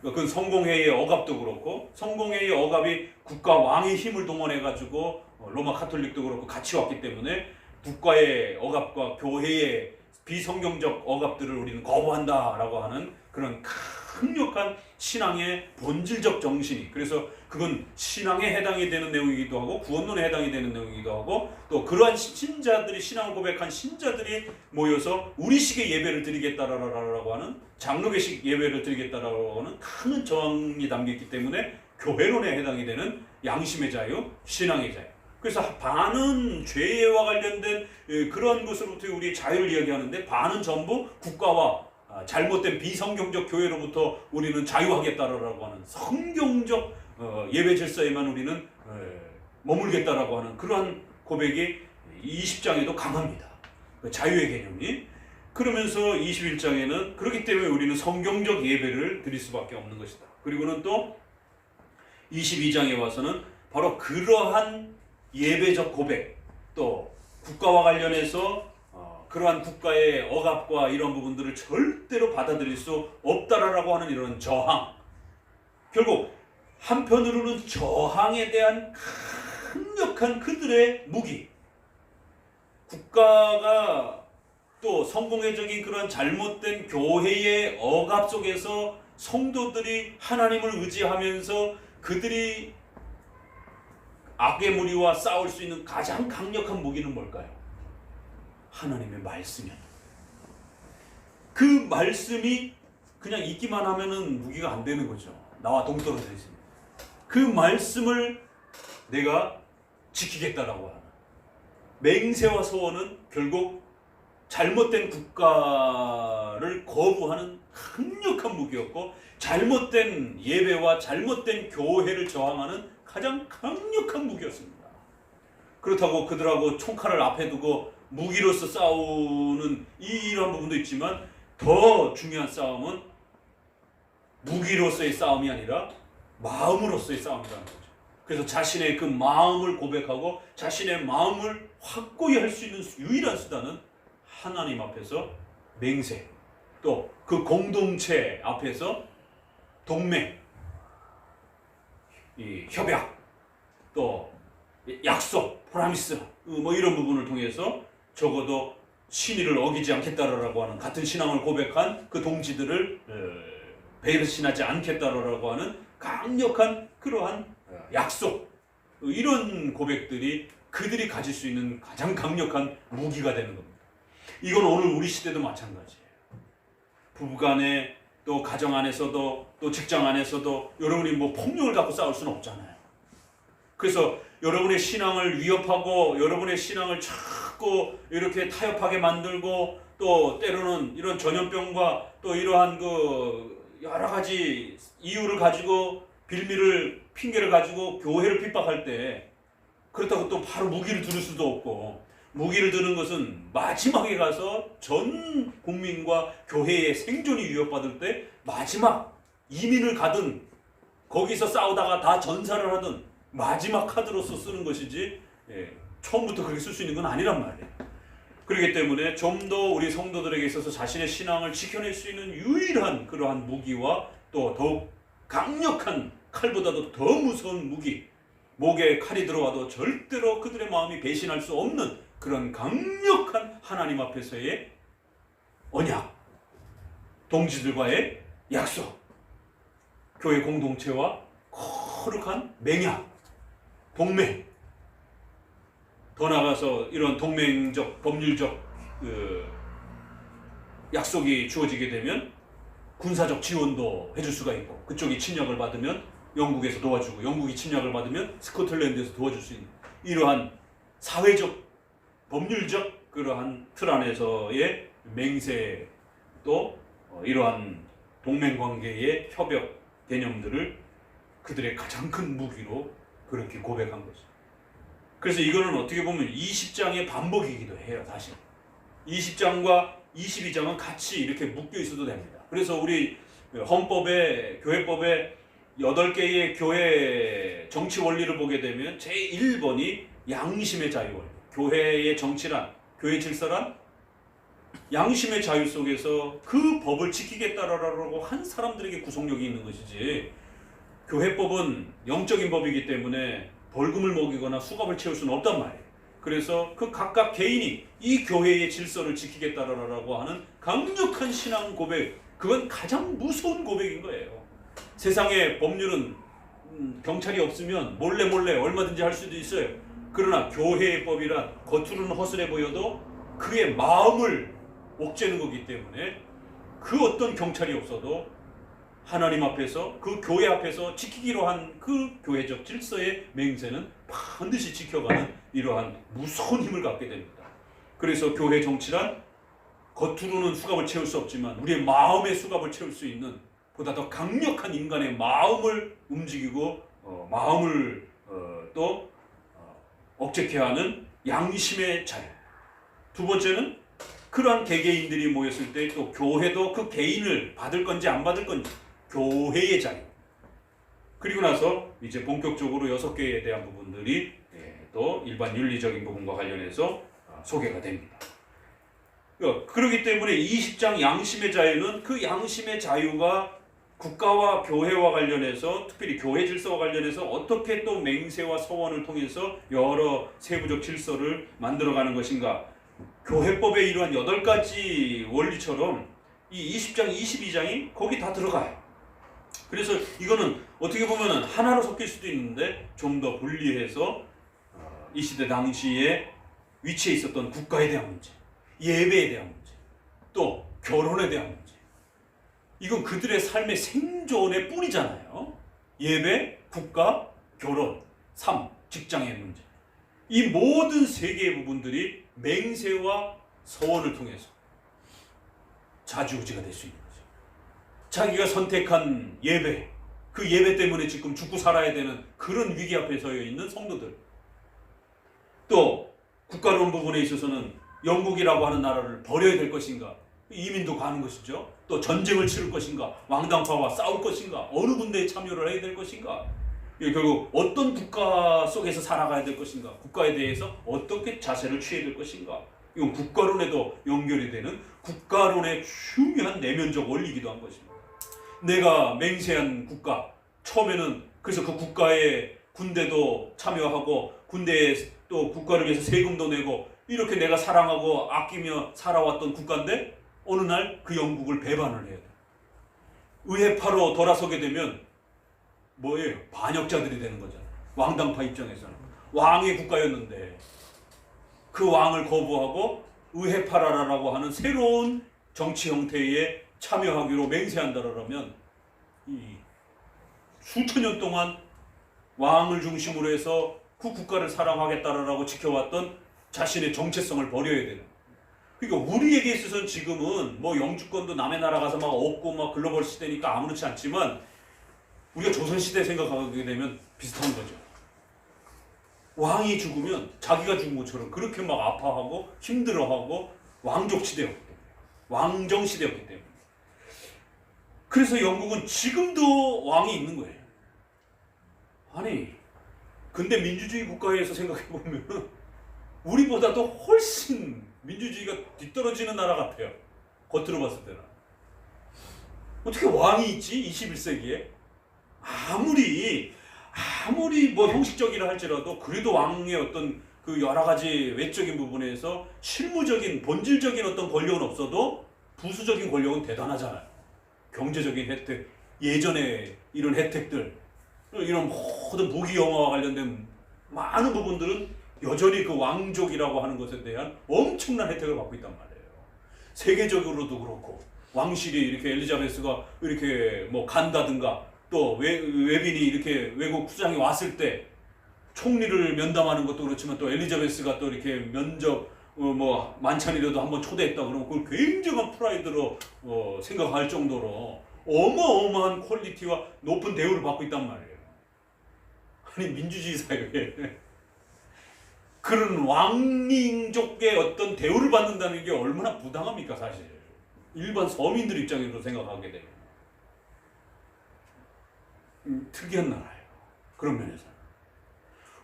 그건 성공회의 억압도 그렇고, 성공회의 억압이 국가 왕의 힘을 동원해 가지고 로마 카톨릭도 그렇고 같이 왔기 때문에 국가의 억압과 교회의 비성경적 억압들을 우리는 거부한다라고 하는 그런 강력한 신앙의 본질적 정신이, 그래서 그건 신앙에 해당이 되는 내용이기도 하고 구원론에 해당이 되는 내용이기도 하고, 또 그러한 신자들이, 신앙을 고백한 신자들이 모여서 우리식의 예배를 드리겠다라고 하는, 장로계식 예배를 드리겠다라고 하는 큰 저항이 담겨있기 때문에 교회론에 해당이 되는 양심의 자유, 신앙의 자유. 그래서 반은 죄와 관련된 그런 것으로부터 우리 자유를 이야기하는데, 반은 전부 국가와 잘못된 비성경적 교회로부터 우리는 자유하겠다라고 하는 성경적 예배 질서에만 우리는 머물겠다라고 하는 그러한 고백이 20장에도 강합니다. 자유의 개념이. 그러면서 21장에는 그렇기 때문에 우리는 성경적 예배를 드릴 수밖에 없는 것이다. 그리고는 또 22장에 와서는 바로 그러한 예배적 고백, 또 국가와 관련해서 그러한 국가의 억압과 이런 부분들을 절대로 받아들일 수 없다라고 하는 이런 저항, 결국 한편으로는 저항에 대한 강력한 그들의 무기, 국가가 또 성공회적인 그런 잘못된 교회의 억압 속에서 성도들이 하나님을 의지하면서 그들이 악의 무리와 싸울 수 있는 가장 강력한 무기는 뭘까요? 하나님의 말씀이야. 그 말씀이 그냥 있기만 하면은 무기가 안 되는 거죠. 나와 동떨어져 있습니다. 그 말씀을 내가 지키겠다라고 하는 맹세와 소원은 결국 잘못된 국가를 거부하는 강력한 무기였고, 잘못된 예배와 잘못된 교회를 저항하는 가장 강력한 무기였습니다. 그렇다고 그들하고 총칼을 앞에 두고 무기로서 싸우는 이러한 부분도 있지만, 더 중요한 싸움은 무기로서의 싸움이 아니라 마음으로서의 싸움이라는 거죠. 그래서 자신의 그 마음을 고백하고 자신의 마음을 확고히 할 수 있는 유일한 수단은 하나님 앞에서 맹세, 또 그 공동체 앞에서 동맹, 이 협약, 또 약속, 프라미스, 뭐 이런 부분을 통해서 적어도 신의를 어기지 않겠다라고 하는, 같은 신앙을 고백한 그 동지들을 배신하지 않겠다라고 하는 강력한 그러한 약속, 이런 고백들이 그들이 가질 수 있는 가장 강력한 무기가 되는 겁니다. 이건 오늘 우리 시대도 마찬가지예요. 부부간에, 또 가정 안에서도, 또 직장 안에서도 여러분이 뭐 폭력을 갖고 싸울 수는 없잖아요. 그래서 여러분의 신앙을 위협하고 여러분의 신앙을 자꾸 이렇게 타협하게 만들고, 또 때로는 이런 전염병과 또 이러한 그 여러 가지 이유를 가지고 빌미를, 핑계를 가지고 교회를 핍박할 때, 그렇다고 또 바로 무기를 들을 수도 없고, 무기를 드는 것은 마지막에 가서 전 국민과 교회의 생존이 위협받을 때 마지막 이민을 가든 거기서 싸우다가 다 전사를 하든 마지막 카드로서 쓰는 것이지, 처음부터 그렇게 쓸 수 있는 건 아니란 말이에요. 그렇기 때문에 좀 더 우리 성도들에게 있어서 자신의 신앙을 지켜낼 수 있는 유일한 그러한 무기와, 또 더욱 강력한 칼보다도 더 무서운 무기, 목에 칼이 들어와도 절대로 그들의 마음이 배신할 수 없는 그런 강력한 하나님 앞에서의 언약, 동지들과의 약속, 교회 공동체와 거룩한 맹약, 동맹, 더 나아가서 이런 동맹적, 법률적 약속이 주어지게 되면 군사적 지원도 해줄 수가 있고, 그쪽이 침략을 받으면 영국에서 도와주고, 영국이 침략을 받으면 스코틀랜드에서 도와줄 수 있는 이러한 사회적, 법률적 그러한 틀 안에서의 맹세 또 이러한 동맹관계의 협약 개념들을 그들의 가장 큰 무기로 그렇게 고백한 거죠. 그래서 이거는 어떻게 보면 20장의 반복이기도 해요. 사실 20장과 22장은 같이 이렇게 묶여 있어도 됩니다. 그래서 우리 헌법에 교회법에 8개의 교회 정치 원리를 보게 되면 제1번이 양심의 자유 원리. 교회의 정치란, 교회 질서란 양심의 자유 속에서 그 법을 지키겠다라고 한 사람들에게 구속력이 있는 것이지, 교회법은 영적인 법이기 때문에 벌금을 먹이거나 수갑을 채울 수는 없단 말이에요. 그래서 그 각각 개인이 이 교회의 질서를 지키겠다라고 하는 강력한 신앙 고백, 그건 가장 무서운 고백인 거예요. 세상의 법률은 경찰이 없으면 몰래 얼마든지 할 수도 있어요. 그러나 교회의 법이란 겉으로는 허술해 보여도 그의 마음을 옥죄는 거기 때문에 그 어떤 경찰이 없어도 하나님 앞에서, 그 교회 앞에서 지키기로 한 그 교회적 질서의 맹세는 반드시 지켜가는 이러한 무서운 힘을 갖게 됩니다. 그래서 교회 정치란 겉으로는 수갑을 채울 수 없지만 우리의 마음의 수갑을 채울 수 있는 보다 더 강력한 인간의 마음을 움직이고 마음을 또 억제케 하는 양심의 자유. 두 번째는 그러한 개개인들이 모였을 때 또 교회도 그 개인을 받을 건지 안 받을 건지 교회의 자유. 그리고 나서 이제 본격적으로 6개에 대한 부분들이 또 일반 윤리적인 부분과 관련해서 소개가 됩니다. 그렇기 때문에 20장 양심의 자유는 그 양심의 자유가 국가와 교회와 관련해서, 특별히 교회 질서와 관련해서 어떻게 또 맹세와 서원을 통해서 여러 세부적 질서를 만들어가는 것인가. 교회법의 이러한 8가지 원리처럼 이 20장, 22장이 거기 다 들어가요. 그래서 이거는 어떻게 보면 하나로 섞일 수도 있는데 좀 더 분리해서 이 시대 당시에 위치해 있었던 국가에 대한 문제, 예배에 대한 문제, 또 결혼에 대한 문제, 이건 그들의 삶의 생존의 뿌리잖아요. 예배, 국가, 결혼, 삶, 직장의 문제, 이 모든 세 개의 부분들이 맹세와 서원을 통해서 좌지우지가 될 수 있는 거죠. 자기가 선택한 예배, 그 예배 때문에 지금 죽고 살아야 되는 그런 위기 앞에 서 있는 성도들, 또 국가론 부분에 있어서는 영국이라고 하는 나라를 버려야 될 것인가, 이민도 가는 것이죠. 또 전쟁을 치를 것인가, 왕당파와 싸울 것인가, 어느 군대에 참여를 해야 될 것인가, 결국 어떤 국가 속에서 살아가야 될 것인가, 국가에 대해서 어떻게 자세를 취해야 될 것인가, 이건 국가론에도 연결이 되는 국가론의 중요한 내면적 원리이기도 한 것입니다. 내가 맹세한 국가, 처음에는 그래서 그 국가에 군대도 참여하고 군대에 또 국가를 위해서 세금도 내고 이렇게 내가 사랑하고 아끼며 살아왔던 국가인데 어느 날 그 영국을 배반을 해야 돼. 의회파로 돌아서게 되면 뭐예요? 반역자들이 되는 거잖아요. 왕당파 입장에서는 왕의 국가였는데 그 왕을 거부하고 의회파라라고 하는 새로운 정치 형태에 참여하기로 맹세한다라면 이 수천 년 동안 왕을 중심으로 해서 그 국가를 사랑하겠다라고 지켜왔던 자신의 정체성을 버려야 되는. 그러니까 우리에게 있어서는 지금은 뭐 영주권도 남의 나라 가서 막 얻고 막 글로벌 시대니까 아무렇지 않지만 우리가 조선시대 생각하게 되면 비슷한 거죠. 왕이 죽으면 자기가 죽은 것처럼 그렇게 막 아파하고 힘들어하고 왕족시대였기 때문에, 왕정시대였기 때문에. 그래서 영국은 지금도 왕이 있는 거예요. 아니, 근데 민주주의 국가에서 생각해보면 우리보다도 훨씬 민주주의가 뒤떨어지는 나라 같아요. 겉으로 봤을 때는. 어떻게 왕이 있지? 21세기에? 아무리 뭐 형식적이라 할지라도 그래도 왕의 어떤 그 여러 가지 외적인 부분에서 실무적인 본질적인 어떤 권력은 없어도 부수적인 권력은 대단하잖아요. 경제적인 혜택, 예전에 이런 혜택들, 이런 모든 무기 영화와 관련된 많은 부분들은 여전히 그 왕족이라고 하는 것에 대한 엄청난 혜택을 받고 있단 말이에요. 세계적으로도 그렇고 왕실이 이렇게 엘리자베스가 이렇게 뭐 간다든가 또 외빈이 이렇게 외국 수장이 왔을 때 총리를 면담하는 것도 그렇지만 또 엘리자베스가 또 이렇게 면접 뭐 만찬이라도 한번 초대했다 그러면 그걸 굉장한 프라이드로 생각할 정도로 어마어마한 퀄리티와 높은 대우를 받고 있단 말이에요. 아니 민주주의 사회에 그런 왕민족의 어떤 대우를 받는다는 게 얼마나 부당합니까 사실. 일반 서민들 입장에서 생각하게 돼요. 특이한 나라예요. 그런 면에서.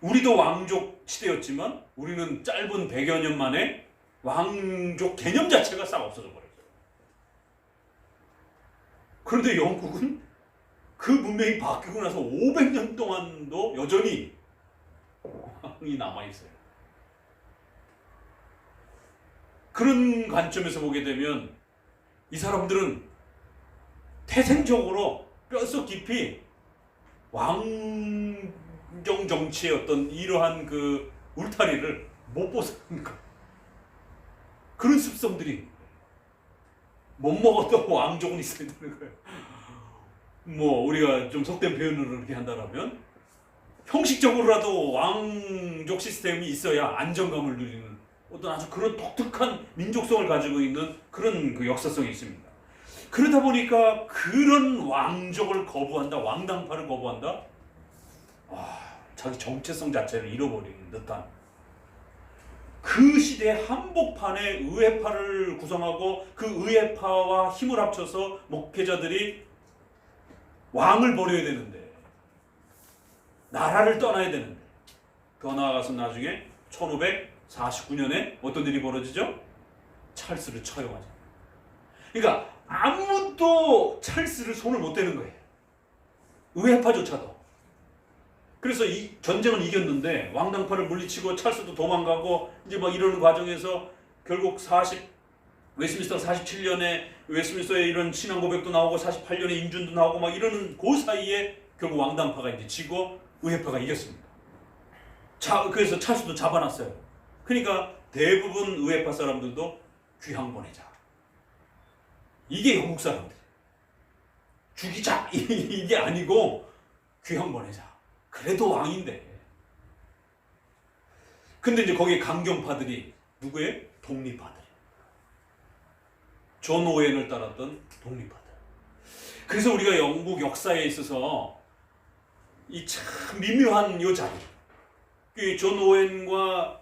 우리도 왕족 시대였지만 우리는 짧은 100여 년 만에 왕족 개념 자체가 싹 없어져 버렸어요. 그런데 영국은 그 문명이 바뀌고 나서 500년 동안도 여전히 왕이 남아있어요. 그런 관점에서 보게 되면 이 사람들은 태생적으로 뼛속 깊이 왕정 정치의 어떤 이러한 그 울타리를 못 벗어나는 거예요. 그런 습성들이 못 먹어도 왕족은 있어야 되는 거예요. 뭐 우리가 좀 속된 표현으로 이렇게 한다면 형식적으로라도 왕족 시스템이 있어야 안정감을 누리는 어떤 아주 그런 독특한 민족성을 가지고 있는 그런 그 역사성이 있습니다. 그러다 보니까 그런 왕족을 거부한다, 왕당파를 거부한다. 자기 정체성 자체를 잃어버리는 듯한 그 시대의 한복판에 의회파를 구성하고 그 의회파와 힘을 합쳐서 목회자들이 왕을 버려야 되는데 나라를 떠나야 되는데 더 나아가서 나중에 1549년에 어떤 일이 벌어지죠? 찰스를 처형하죠. 그러니까 아무도 찰스를 손을 못 대는 거예요. 의회파조차도. 그래서 이 전쟁을 이겼는데 왕당파를 물리치고 찰스도 도망가고 이제 막 이러는 과정에서 결국 웨스민스터 47년에 웨스민스터에 이런 신앙 고백도 나오고 48년에 인준도 나오고 막 이러는 그 사이에 결국 왕당파가 이제 지고 의회파가 이겼습니다. 그래서 찰스도 잡아놨어요. 그러니까 대부분 의회파 사람들도 귀양 보내자. 이게 영국 사람들. 죽이자 이게 아니고 귀양 보내자. 그래도 왕인데. 근데 이제 거기에 강경파들이 누구예요? 독립파들. 존 오웬을 따랐던 독립파들. 그래서 우리가 영국 역사에 있어서 이 참 미묘한 요 자리. 존 오웬과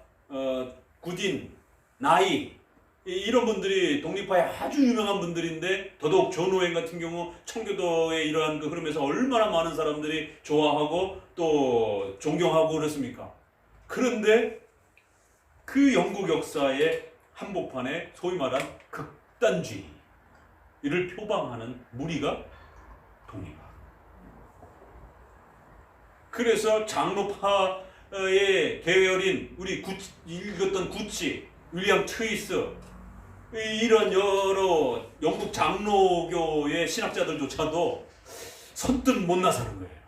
구딘, 나이 이런 분들이 독립파의 아주 유명한 분들인데 더더욱 존 오웬 같은 경우 청교도의 이러한 그 흐름에서 얼마나 많은 사람들이 좋아하고 또 존경하고 그렇습니까? 그런데 그 영국 역사의 한복판에 소위 말한 극단주의를 표방하는 무리가 독립파. 그래서 장로파의 계열인 우리 읽었던 구치, 윌리엄 트위스 이런 여러 영국 장로교의 신학자들조차도 선뜻 못 나서는 거예요.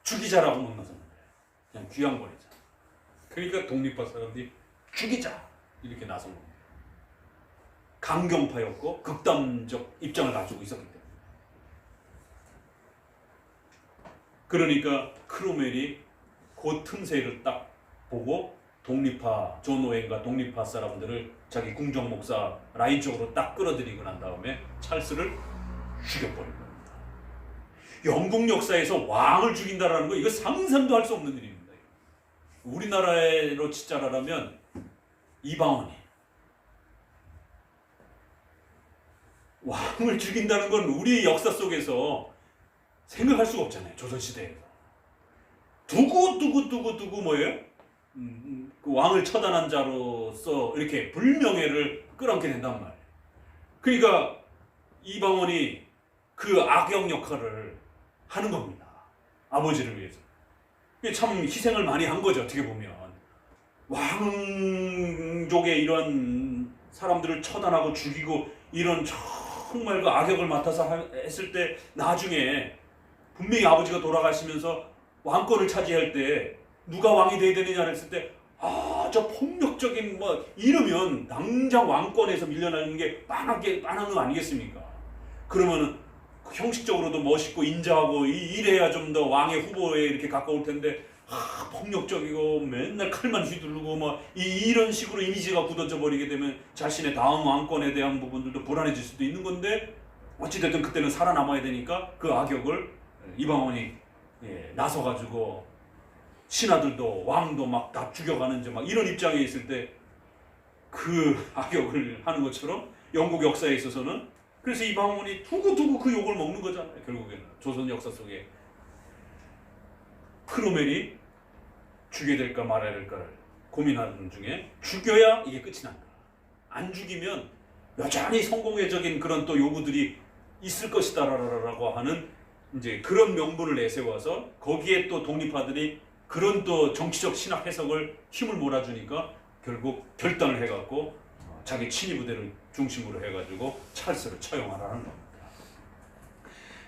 죽이자라고 못 나서는 거예요. 그냥 귀양 보내자. 그러니까 독립파 사람들이 죽이자 이렇게 나선 겁니다. 강경파였고 극단적 입장을 가지고 있었기 때문에. 그러니까 크로멜이 그 틈새를 딱 보고 독립파 존 오웬과 독립파 사람들을 자기 궁정 목사 라인 쪽으로 딱 끌어들이고 난 다음에 찰스를 죽여버린 겁니다. 영국 역사에서 왕을 죽인다라는 거 이거 상상도 할 수 없는 일입니다. 우리나라로 치자라면 이방원이 왕을 죽인다는 건 우리 역사 속에서 생각할 수가 없잖아요. 조선시대에서. 두고 뭐예요? 그 왕을 처단한 자로서 이렇게 불명예를 끌어안게 된단 말이에요. 그러니까 이방원이 그 악역 역할을 하는 겁니다. 아버지를 위해서. 참 희생을 많이 한 거죠. 어떻게 보면. 왕족의 이런 사람들을 처단하고 죽이고 이런 정말 그 악역을 맡아서 했을 때 나중에 분명히 아버지가 돌아가시면서 왕권을 차지할 때 누가 왕이 돼야 되느냐를 했을 때 저 폭력적인 뭐 이러면 당장 왕권에서 밀려나는 게 빤한 거 아니겠습니까? 그러면은 형식적으로도 멋있고 인자하고 이래야 좀 더 왕의 후보에 이렇게 가까울 텐데 폭력적이고 맨날 칼만 휘두르고 뭐 이런 식으로 이미지가 굳어져 버리게 되면 자신의 다음 왕권에 대한 부분들도 불안해질 수도 있는 건데, 어찌됐든 그때는 살아남아야 되니까 그 악역을 이방원이 나서가지고 신하들도 왕도 막 다 죽여가는지 막 이런 입장에 있을 때 그 악역을 하는 것처럼 영국 역사에 있어서는, 그래서 이방원이 두고두고 그 욕을 먹는 거잖아요. 결국에는 조선 역사 속에 크로멜이 죽여야 될까 말아야 될까를 고민하는 중에 죽여야 이게 끝이 난다. 안 죽이면 여전히 성공회적인 그런 또 요구들이 있을 것이다라고 하는 이제 그런 명분을 내세워서 거기에 또 독립파들이 그런 또 정치적 신학 해석을 힘을 몰아주니까 결국 결단을 해갖고 자기 친위 부대를 중심으로 해가지고 찰스를 처형하라는 겁니다.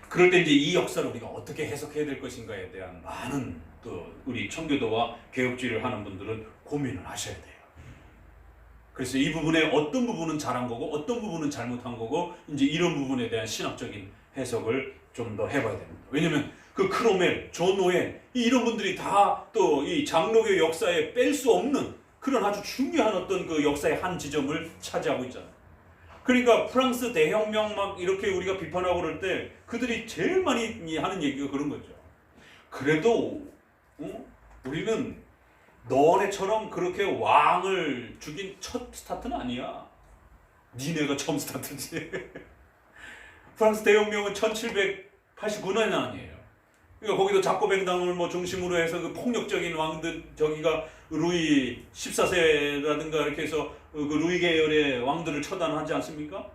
그럴 때 이제 이 역사를 우리가 어떻게 해석해야 될 것인가에 대한 많은 또 우리 청교도와 개혁주의를 하는 분들은 고민을 하셔야 돼요. 그래서 이 부분에 어떤 부분은 잘한 거고 어떤 부분은 잘못한 거고 이제 이런 부분에 대한 신학적인 해석을 좀 더 해봐야 됩니다. 왜냐면 그 크로멜, 존 오웬 이런 분들이 다 또 이 장로교 역사에 뺄 수 없는 그런 아주 중요한 어떤 그 역사의 한 지점을 차지하고 있잖아요. 그러니까 프랑스 대혁명 막 이렇게 우리가 비판하고 그럴 때 그들이 제일 많이 하는 얘기가 그런 거죠. 그래도 우리는 너네처럼 그렇게 왕을 죽인 첫 스타트는 아니야. 니네가 처음 스타트지. 프랑스 대혁명은 1789년 아니에요. 그러니까 거기도 자코뱅당을 뭐 중심으로 해서 그 폭력적인 왕들, 저기가 루이 14세라든가 이렇게 해서 그 루이 계열의 왕들을 처단하지 않습니까?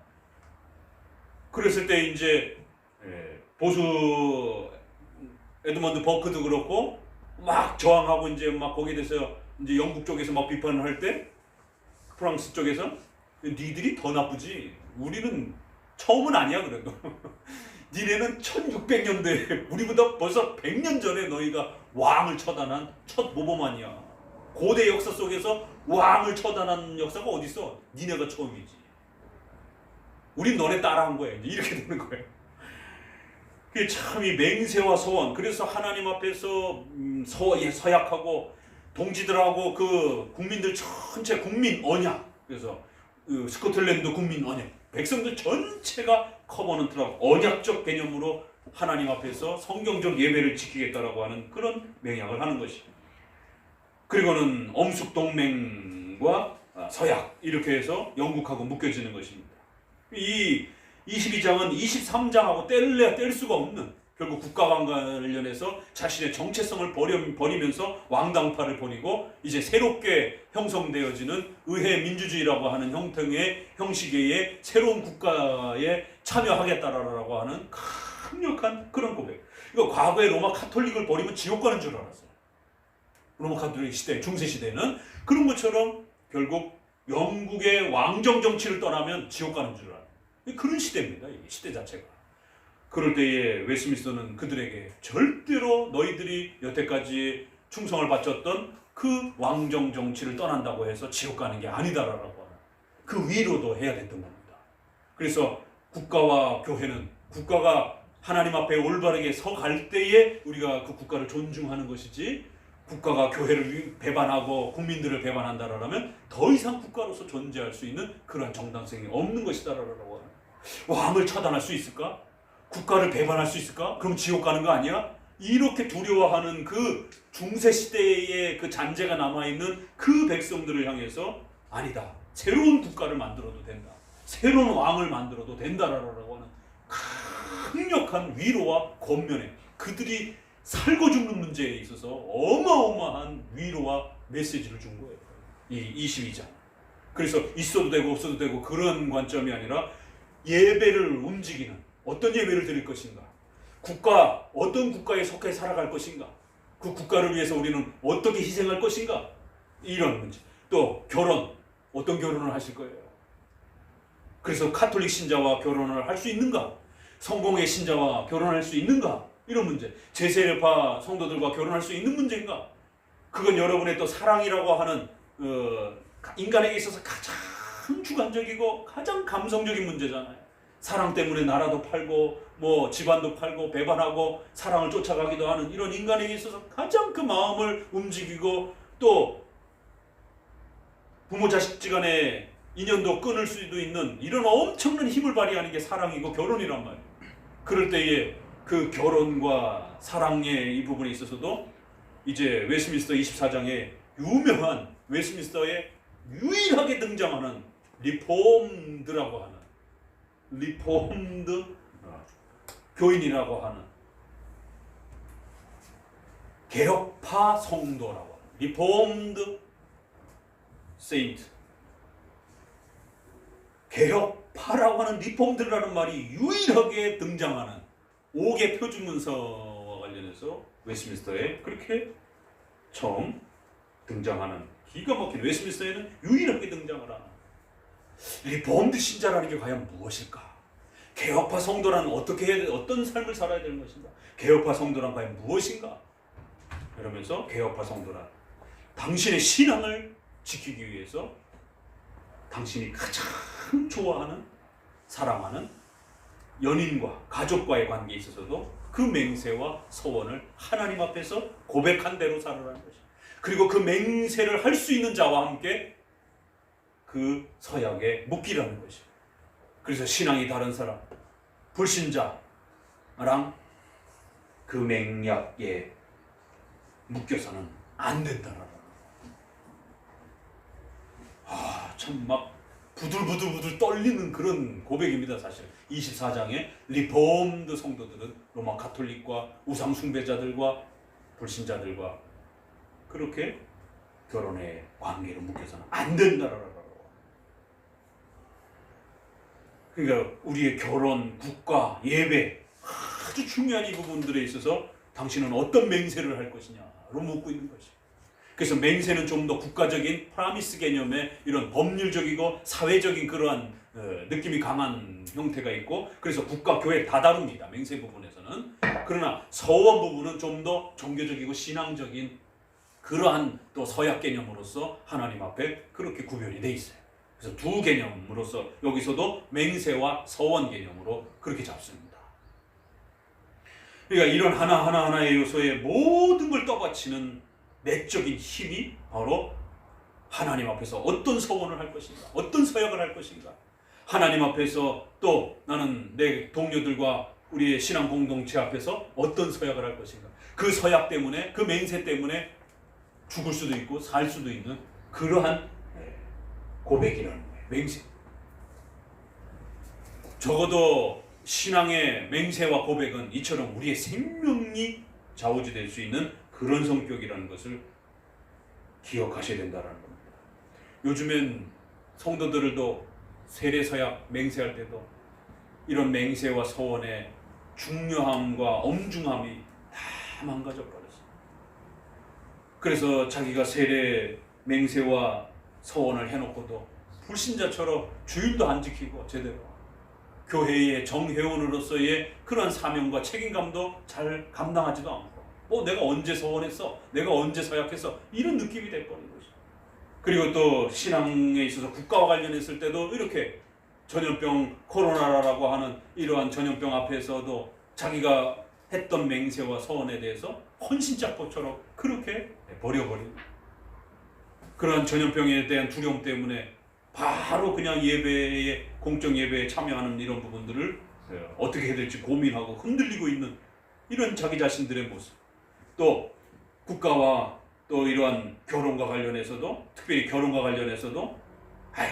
그랬을 때 이제 보수 에드먼드 버크도 그렇고 막 저항하고 이제 막 거기에 대해서 이제 영국 쪽에서 막 비판을 할 때 프랑스 쪽에서 니들이 더 나쁘지. 우리는 처음은 아니야 그래도. 니네는 1600년대에 우리보다 벌써 100년 전에 너희가 왕을 처단한 첫 모범아니야. 고대 역사 속에서 왕을 처단한 역사가 어딨어? 니네가 처음이지. 우린 너네 따라한 거야. 이제 이렇게 되는 거예요. 그게 참 이 맹세와 소원. 그래서 하나님 앞에서 서약하고 동지들하고 그 국민들 전체 국민 언약. 그래서 그 스코틀랜드 국민 언약. 백성들 전체가 커버넌트라고 언약적 개념으로 하나님 앞에서 성경적 예배를 지키겠다라고 하는 그런 맹약을 하는 것입니다. 그리고는 엄숙동맹과 서약 이렇게 해서 영국하고 묶여지는 것입니다. 이 22장은 23장하고 뗄래야 뗄 수가 없는, 결국 국가와 관련해서 자신의 정체성을 버리면서 왕당파를 버리고 이제 새롭게 형성되어지는 의회 민주주의라고 하는 형식의 새로운 국가에 참여하겠다라고 하는 강력한 그런 고백. 이거 과거의 로마 카톨릭을 버리면 지옥 가는 줄 알았어요. 로마 카톨릭 시대, 중세 시대는 그런 것처럼 결국 영국의 왕정 정치를 떠나면 지옥 가는 줄 알아요. 그런 시대입니다. 이 시대 자체가. 그럴 때에 웨스트민스터는 그들에게 절대로 너희들이 여태까지 충성을 바쳤던 그 왕정 정치를 떠난다고 해서 지옥 가는 게 아니다라고 하는 그 위로도 해야 됐던 겁니다. 그래서 국가와 교회는 국가가 하나님 앞에 올바르게 서갈 때에 우리가 그 국가를 존중하는 것이지, 국가가 교회를 배반하고 국민들을 배반한다라면 더 이상 국가로서 존재할 수 있는 그러한 정당성이 없는 것이다라고 하는. 왕을 처단할 수 있을까? 국가를 배반할 수 있을까? 그럼 지옥 가는 거 아니야? 이렇게 두려워하는 그 중세시대의 그 잔재가 남아있는 그 백성들을 향해서 아니다. 새로운 국가를 만들어도 된다. 새로운 왕을 만들어도 된다라고 하는 강력한 위로와 권면에, 그들이 살고 죽는 문제에 있어서 어마어마한 위로와 메시지를 준 거예요. 이 22장. 그래서 있어도 되고 없어도 되고 그런 관점이 아니라 예배를 움직이는, 어떤 예배를 드릴 것인가? 국가, 어떤 국가에 속해 살아갈 것인가? 그 국가를 위해서 우리는 어떻게 희생할 것인가? 이런 문제. 또 결혼, 어떤 결혼을 하실 거예요? 그래서 카톨릭 신자와 결혼을 할 수 있는가? 성공의 신자와 결혼할 수 있는가? 이런 문제. 제세례파 성도들과 결혼할 수 있는 문제인가? 그건 여러분의 또 사랑이라고 하는 인간에게 있어서 가장 주관적이고 가장 감성적인 문제잖아요. 사랑 때문에 나라도 팔고 뭐 집안도 팔고 배반하고 사랑을 쫓아가기도 하는 이런 인간에게 있어서 가장 그 마음을 움직이고 또 부모 자식지간의 인연도 끊을 수도 있는 이런 엄청난 힘을 발휘하는 게 사랑이고 결혼이란 말이에요. 그럴 때에 그 결혼과 사랑의 이 부분에 있어서도 이제 웨스트민스터 24장에 유명한 웨스트민스터에 유일하게 등장하는 리폼드라고 하는 리폼드 교인이라고 하는 개혁파 성도라고 하는 리폼드 세인트, 개혁파라고 하는 리폼드라는 말이 유일하게 등장하는 5개 표준문서와 관련해서 웨스트민스터에 그렇게 처음 등장하는 기가 막힌 웨스트민스터에는 유일하게 등장을 하는 리폼드 신자라는 게 과연 무엇일까? 개혁파 성도란 어떤 삶을 살아야 되는 것인가? 개혁파 성도란 과연 무엇인가? 이러면서 개혁파 성도란 당신의 신앙을 지키기 위해서 당신이 가장 좋아하는 사랑하는 연인과 가족과의 관계에 있어서도 그 맹세와 서원을 하나님 앞에서 고백한 대로 살아라는 것이죠. 그리고 그 맹세를 할 수 있는 자와 함께 그 서약에 묶이라는 것이죠. 그래서 신앙이 다른 사람, 불신자랑 그 맹약에 묶여서는 안 된다라는. 참 막 부들부들 떨리는 그런 고백입니다. 사실 24장에 리폼드 성도들은 로마 가톨릭과 우상 숭배자들과 불신자들과 그렇게 결혼의 관계로 묶여서는 안 된다라고. 그러니까 우리의 결혼, 국가, 예배 아주 중요한 이 부분들에 있어서 당신은 어떤 맹세를 할 것이냐로 묻고 있는 것이. 그래서 맹세는 좀 더 국가적인 프라미스 개념의 이런 법률적이고 사회적인 그러한 느낌이 강한 형태가 있고 그래서 국가, 교회 다 다릅니다. 맹세 부분에서는. 그러나 서원 부분은 좀 더 종교적이고 신앙적인 그러한 또 서약 개념으로서 하나님 앞에 그렇게 구별이 돼 있어요. 그래서 두 개념으로서 여기서도 맹세와 서원 개념으로 그렇게 잡습니다. 그러니까 이런 하나하나의 요소에 모든 걸 떠받치는 내적인 힘이 바로 하나님 앞에서 어떤 서원을 할 것인가, 어떤 서약을 할 것인가, 하나님 앞에서 또 나는 내 동료들과 우리의 신앙 공동체 앞에서 어떤 서약을 할 것인가, 그 서약 때문에, 그 맹세 때문에 죽을 수도 있고 살 수도 있는 그러한 고백이라는 거예요. 맹세. 적어도 신앙의 맹세와 고백은 이처럼 우리의 생명이 좌우지될 수 있는 그런 성격이라는 것을 기억하셔야 된다는 겁니다. 요즘엔 성도들도 세례서약 맹세할 때도 이런 맹세와 서원의 중요함과 엄중함이 다 망가져 버렸어요. 그래서 자기가 세례 맹세와 서원을 해놓고도 불신자처럼 주일도 안 지키고 제대로 교회의 정회원으로서의 그런 사명과 책임감도 잘 감당하지도 않고 내가 언제 서원했어? 내가 언제 서약했어? 이런 느낌이 돼버린 것이죠. 그리고 또 신앙에 있어서 국가와 관련했을 때도 이렇게 전염병 코로나라고 하는 이러한 전염병 앞에서도 자기가 했던 맹세와 서원에 대해서 헌신짝포처럼 그렇게 버려버린 그러한 전염병에 대한 두려움 때문에 바로 그냥 예배에 공적 예배에 참여하는 이런 부분들을 어떻게 해야 될지 고민하고 흔들리고 있는 이런 자기 자신들의 모습. 또 국가와 또 이러한 결혼과 관련해서도 특별히 결혼과 관련해서도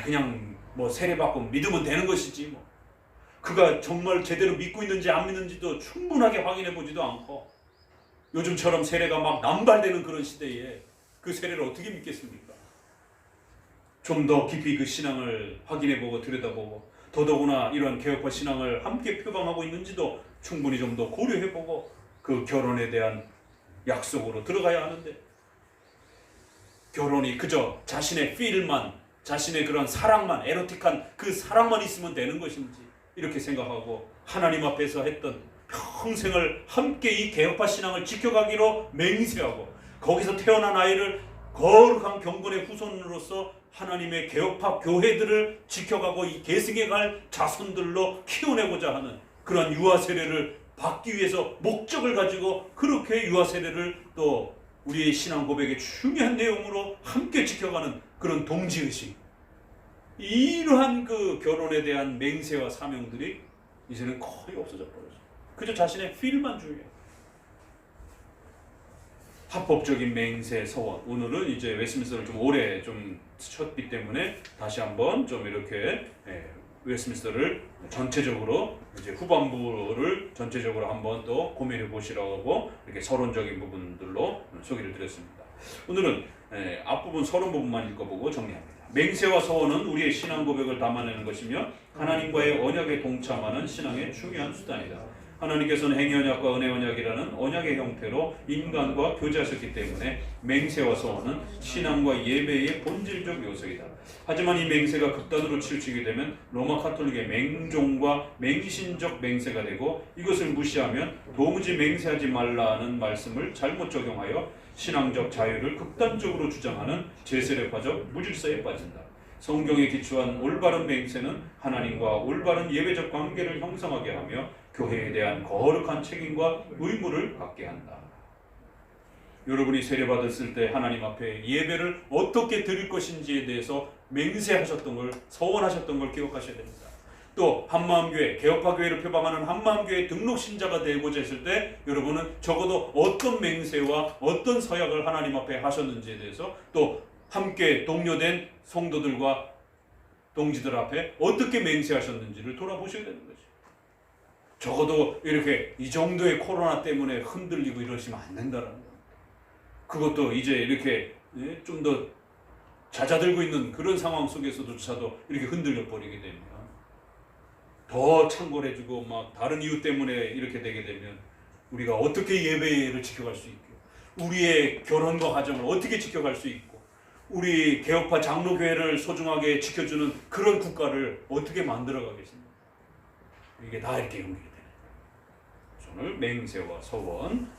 그냥 뭐 세례받고 믿으면 되는 것이지 뭐 그가 정말 제대로 믿고 있는지 안 믿는지도 충분하게 확인해 보지도 않고 요즘처럼 세례가 막 남발되는 그런 시대에 그 세례를 어떻게 믿겠습니까? 좀 더 깊이 그 신앙을 확인해 보고 들여다보고 더더구나 이런 개혁파 신앙을 함께 표방하고 있는지도 충분히 좀 더 고려해 보고 그 결혼에 대한 약속으로 들어가야 하는데 결혼이 그저 자신의 필만 자신의 그런 사랑만 에로틱한 그 사랑만 있으면 되는 것인지 이렇게 생각하고 하나님 앞에서 했던 평생을 함께 이 개혁파 신앙을 지켜가기로 맹세하고 거기서 태어난 아이를 거룩한 경건의 후손으로서 하나님의 개혁파 교회들을 지켜가고 이 계승해 갈 자손들로 키워내고자 하는 그런 유아 세례를 받기 위해서 목적을 가지고 그렇게 유아 세례를 또 우리의 신앙 고백의 중요한 내용으로 함께 지켜가는 그런 동지의식, 이러한 그 결혼에 대한 맹세와 사명들이 이제는 거의 없어져 버렸어요. 그저 자신의 필만 중요해요. 합법적인 맹세 서원. 오늘은 이제 웨스민스터를 좀 오래 좀 쳤기 때문에 다시 한번 좀 이렇게 웨스민스터를 전체적으로 이제 후반부를 전체적으로 한번 또 고민해 보시라고 이렇게 서론적인 부분들로 소개를 드렸습니다. 오늘은 앞부분 서론 부분만 읽어보고 정리합니다. 맹세와 서원은 우리의 신앙 고백을 담아내는 것이며 하나님과의 언약에 동참하는 신앙의 중요한 수단이다. 하나님께서는 행위 언약과 은혜 언약이라는 언약의 형태로 인간과 교제하셨기 때문에 맹세와 서원은 신앙과 예배의 본질적 요소이다. 하지만 이 맹세가 극단으로 치우치게 되면 로마 카톨릭의 맹종과 맹신적 맹세가 되고, 이것을 무시하면 도무지 맹세하지 말라는 말씀을 잘못 적용하여 신앙적 자유를 극단적으로 주장하는 제세례파적 무질서에 빠진다. 성경에 기초한 올바른 맹세는 하나님과 올바른 예배적 관계를 형성하게 하며 교회에 대한 거룩한 책임과 의무를 갖게 한다. 여러분이 세례받았을 때 하나님 앞에 예배를 어떻게 드릴 것인지에 대해서 맹세하셨던 걸, 서원하셨던 걸 기억하셔야 됩니다. 또 한마음교회, 개혁파교회를 표방하는 한마음교회 등록신자가 되고자 했을 때 여러분은 적어도 어떤 맹세와 어떤 서약을 하나님 앞에 하셨는지에 대해서, 또 함께 동료된 성도들과 동지들 앞에 어떻게 맹세하셨는지를 돌아보셔야 되는 거죠. 적어도 이렇게 이 정도의 코로나 때문에 흔들리고 이러시면 안 된다는 거예요. 그것도 이제 이렇게 좀 더 잦아들고 있는 그런 상황 속에서조차도 이렇게 흔들려 버리게 되면 더 창궐해지고 막 다른 이유 때문에 이렇게 되게 되면 우리가 어떻게 예배를 지켜갈 수 있고, 우리의 결혼과 가정을 어떻게 지켜갈 수 있고, 우리 개혁파 장로교회를 소중하게 지켜주는 그런 국가를 어떻게 만들어가겠습니까? 이게 다 이렇게 연결이 되는 거예요. 오늘 맹세와 서원